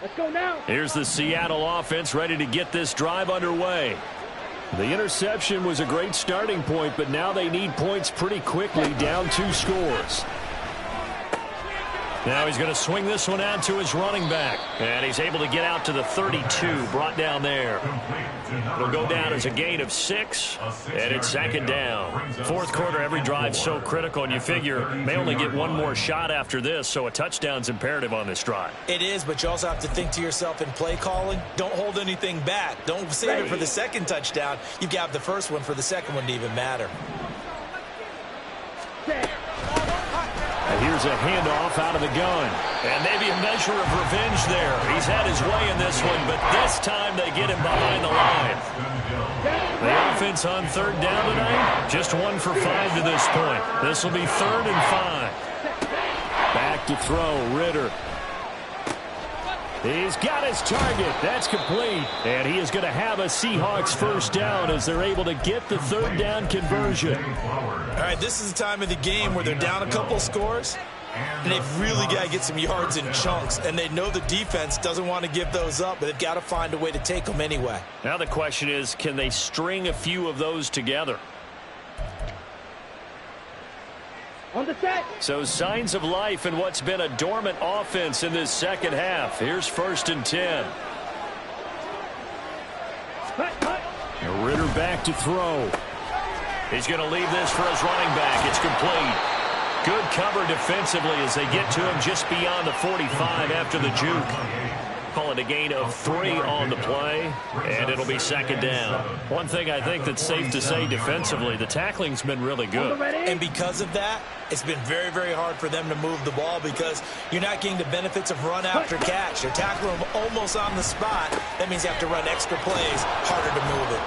Let's go now. Here's the Seattle offense ready to get this drive underway. The interception was a great starting point, but now they need points pretty quickly, down 2 scores. Now he's going to swing this one out to his running back. And he's able to get out to the 32, brought down there. It'll go down as a gain of 6, and it's second down. Fourth quarter, every drive's so critical, and you figure may only get one more shot after this, so a touchdown's imperative on this drive. It is, but you also have to think to yourself in play calling, don't hold anything back. Don't save it for the second touchdown. You've got the first one for the second one to even matter. And here's a handoff out of the gun. And maybe a measure of revenge there. He's had his way in this one, but this time they get him behind the line. The offense on third down tonight, just 1 for 5 to this point. This will be 3rd and 5. Back to throw, Ritter. He's got his target. That's complete. And he is going to have a Seahawks first down as they're able to get the third down conversion. All right, this is the time of the game where they're down a couple scores, and they've really got to get some yards in chunks. And they know the defense doesn't want to give those up, but they've got to find a way to take them anyway. Now the question is, can they string a few of those together? On the set. So signs of life in what's been a dormant offense in this second half. Here's 1st and 10. Ritter back to throw. He's going to leave this for his running back. It's complete. Good cover defensively as they get to him just beyond the 45 after the juke. Call it a gain of 3 on the play, and it'll be second down. One thing I think that's safe to say defensively, the tackling's been really good. And because of that, it's been very, very hard for them to move the ball because you're not getting the benefits of run after catch. You're tackling them almost on the spot. That means you have to run extra plays, harder to move it.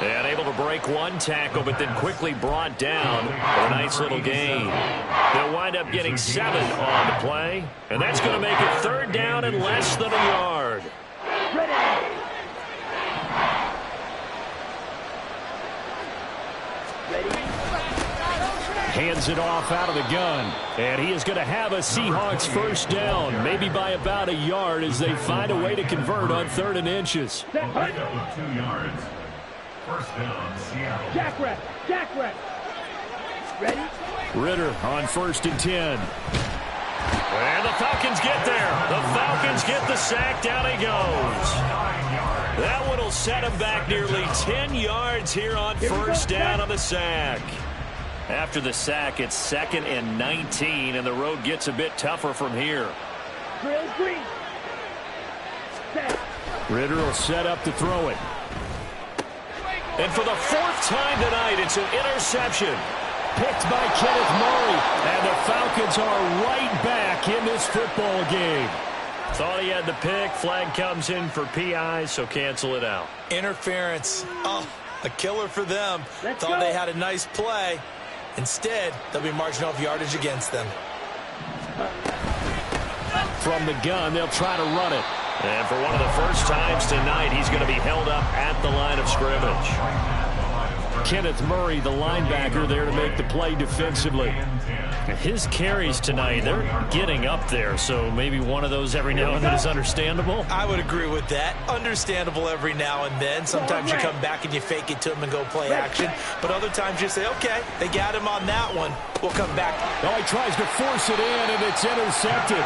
And able to break 1 tackle, but then quickly brought down for a nice little gain. They'll wind up getting 7 on the play, and that's going to make it third down and less than a yard. Hands it off out of the gun. And he is going to have a Seahawks first down, maybe by about a yard as they find a way to convert on 3rd and inches. 2 yards. First down, Seattle. Jack Ready? Ritter on 1st and 10. And the Falcons get there. The Falcons get the sack. Down he goes. That one will set him back nearly 10 yards here on first down on the sack. After the sack, it's 2nd and 19, and the road gets a bit tougher from here. Ritter will set up to throw it. And for the 4th time tonight, it's an interception. Picked by Kenneth Murray, and the Falcons are right back in this football game. Thought he had the pick. Flag comes in for PI, so cancel it out. Interference. Oh, a killer for them. Thought they had a nice play. Instead, they'll be marching off yardage against them. From the gun, they'll try to run it. And for one of the first times tonight, he's going to be held up at the line of scrimmage. Kenneth Murray, the linebacker, there to make the play defensively. His carries tonight, they're getting up there, so maybe one of those every now and then is understandable. I would agree with that. Understandable every now and then. Sometimes you come back and you fake it to him and go play action. But other times you say, okay, they got him on that one. We'll come back. Oh, he tries to force it in, and it's intercepted.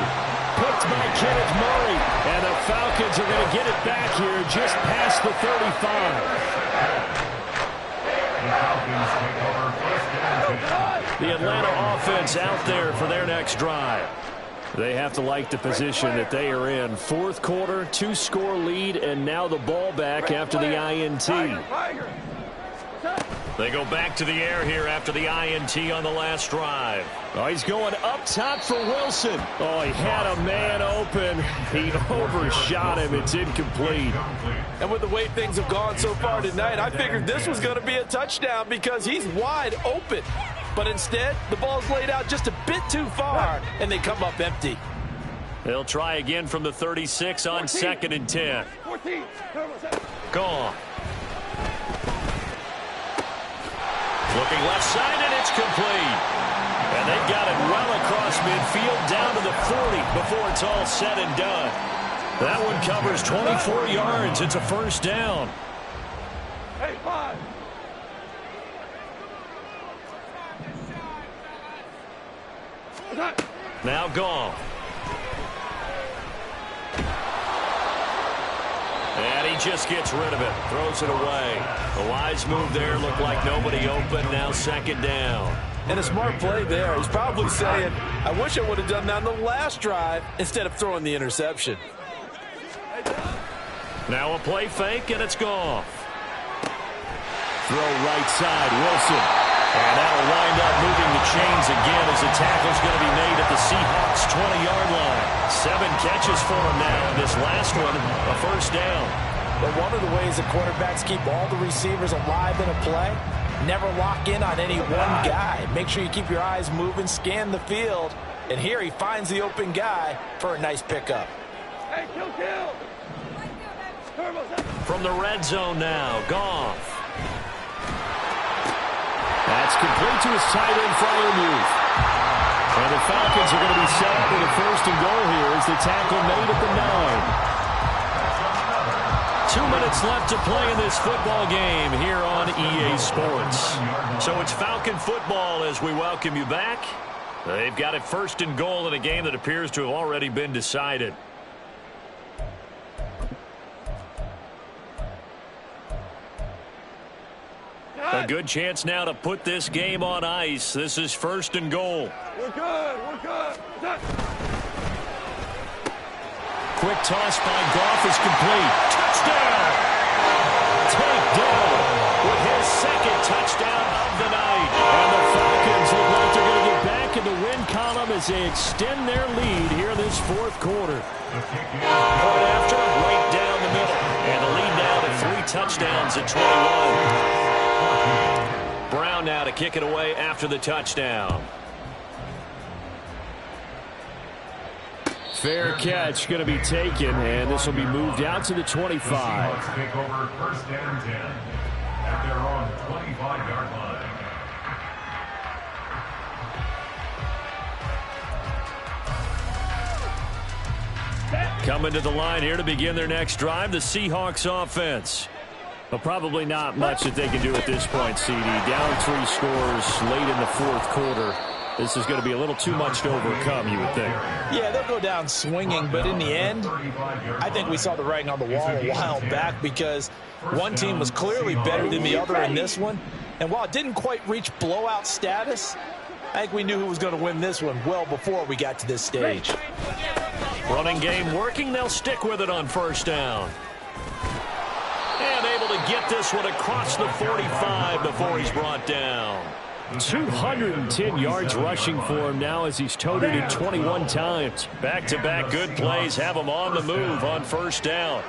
Picked by Kenneth Murray. And the Falcons are going to get it back here just past the 35. The Atlanta offense out there for their next drive. They have to like the position that they are in. 4th quarter, 2-score lead, and now the ball back after the INT. They go back to the air here after the INT on the last drive. Oh, he's going up top for Wilson. Oh, he had a man open. He overshot him. It's incomplete. And with the way things have gone so far tonight, I figured this was going to be a touchdown because he's wide open. But instead, the ball's laid out just a bit too far, and they come up empty. They'll try again from the 36 on 2nd and 10. Gone. Looking left side, and it's complete. And they've got it well across midfield down to the 40 before it's all said and done. That one covers 24 yards. It's a first down. Hey, 5. Now gone. And he just gets rid of it. Throws it away. A wise move there. Looked like nobody open. Now 2nd down. And a smart play there. He's probably saying, I wish I would have done that on the last drive instead of throwing the interception. Now a play fake, and it's gone. Throw right side, Wilson. And that'll wind up moving the chains again as the tackle's going to be made at the Seahawks' 20-yard line. 7 catches for him now, and this last one, a first down. But one of the ways the quarterbacks keep all the receivers alive in a play, never lock in on any one guy. Make sure you keep your eyes moving, scan the field. And here he finds the open guy for a nice pickup. Hey, kill. From the red zone now, Goff. That's complete to his tight end, Freiermuth. And the Falcons are going to be set up with a 1st and goal here as the tackle made at the 9. 2 minutes left to play in this football game here on EA Sports. So it's Falcon football as we welcome you back. They've got it 1st and goal in a game that appears to have already been decided. A good chance now to put this game on ice. This is 1st and goal. We're good. Quick toss by Goff is complete. Touchdown! Takedown with his 2nd touchdown of the night. And the Falcons look like they're going to get back in the win column as they extend their lead here in this 4th quarter. Right after, right down the middle. And the lead now to 3 touchdowns at 21. Brown now to kick it away after the touchdown. Fair catch going to be taken, and this will be moved out to the 25. Take over 1st and 10 at their own 25-yard line. Coming to the line here to begin their next drive, the Seahawks offense. Well, probably not much that they can do at this point, CD. Down 3 scores late in the 4th quarter. This is going to be a little too much to overcome, you would think. Yeah, they'll go down swinging, but in the end, I think we saw the writing on the wall a while back because one team was clearly better than the other in this one. And while it didn't quite reach blowout status, I think we knew who was going to win this one well before we got to this stage. Running game working. They'll stick with it on first down. And able to get this one across the 45 before he's brought down. 210 yards rushing for him now as he's toted it 21 times. Back-to-back good plays have him on the move on first down.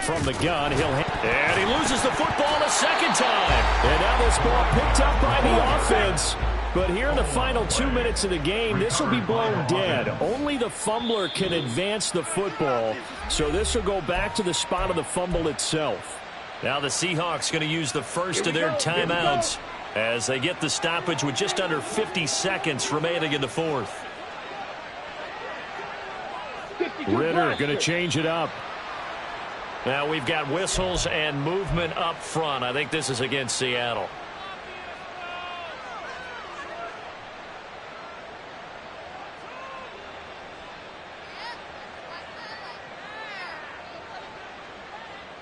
From the gun, and he loses the football a second time. And now this ball picked up by the offense. But here in the final 2 minutes of the game, this will be blown dead. Only the fumbler can advance the football. So this will go back to the spot of the fumble itself. Now the Seahawks going to use the first of their timeouts as they get the stoppage with just under 50 seconds remaining in the fourth. Ritter going to change it up. Now we've got whistles and movement up front. I think this is against Seattle.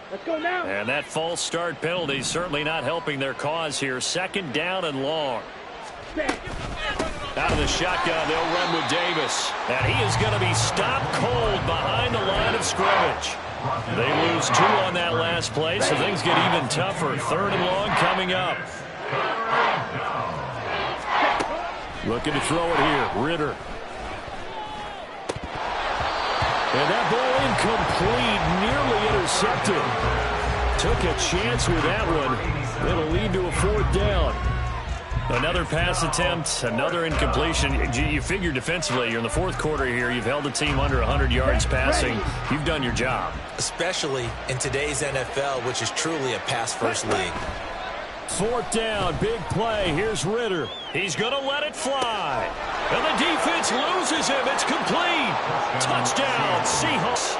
Let's go now. And that false start penalty certainly not helping their cause here. Second down and long. Out of the shotgun, they'll run with Davis. And he is going to be stopped cold behind the line of scrimmage. They lose 2 on that last play, so things get even tougher. Third and long coming up. Looking to throw it here. Ritter. And that ball incomplete, nearly intercepted. Took a chance with that one. It'll lead to a fourth down. Another pass attempt, another incompletion. You figure defensively, you're in the fourth quarter here. You've held the team under 100 yards passing. You've done your job. Especially in today's NFL, which is truly a pass-first league. Fourth down, big play. Here's Ritter. He's going to let it fly. And the defense loses him. It's complete. Touchdown, Seahawks.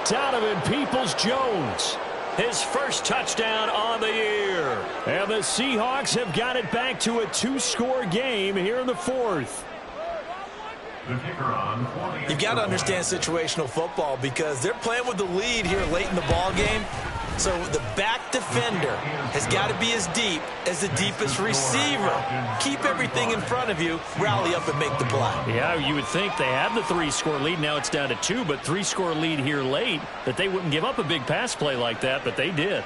Donovan Peoples-Jones. His first touchdown on the year. And the Seahawks have got it back to a 2-score game here in the fourth. You've got to understand situational football because they're playing with the lead here late in the ball game. So the back defender has got to be as deep as the deepest receiver. Keep everything in front of you, rally up and make the play. Yeah, you would think they have the 3-score lead. Now it's down to 2, but 3-score lead here late, that they wouldn't give up a big pass play like that, but they did.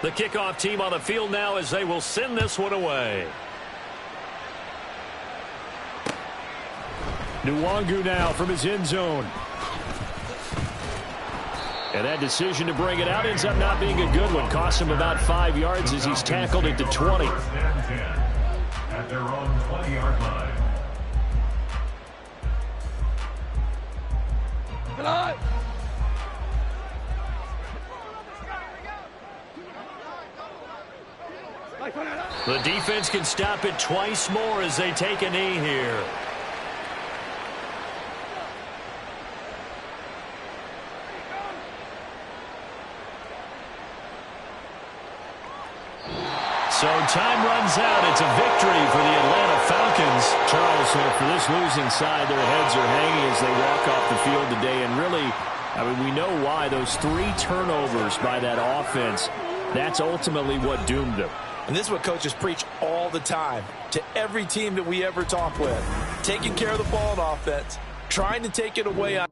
The kickoff team on the field now as they will send this one away. Nwangu now from his end zone. And that decision to bring it out ends up not being a good one. Cost him about 5 yards as he's tackled at the 20. At their own 20-yard line. The defense can stop it twice more as they take a knee here. So time runs out. It's a victory for the Atlanta Falcons. Charles, for this losing side, their heads are hanging as they walk off the field today. And really, I mean, we know why. Those 3 turnovers by that offense, that's ultimately what doomed them. And this is what coaches preach all the time to every team that we ever talk with. Taking care of the ball on offense, trying to take it away on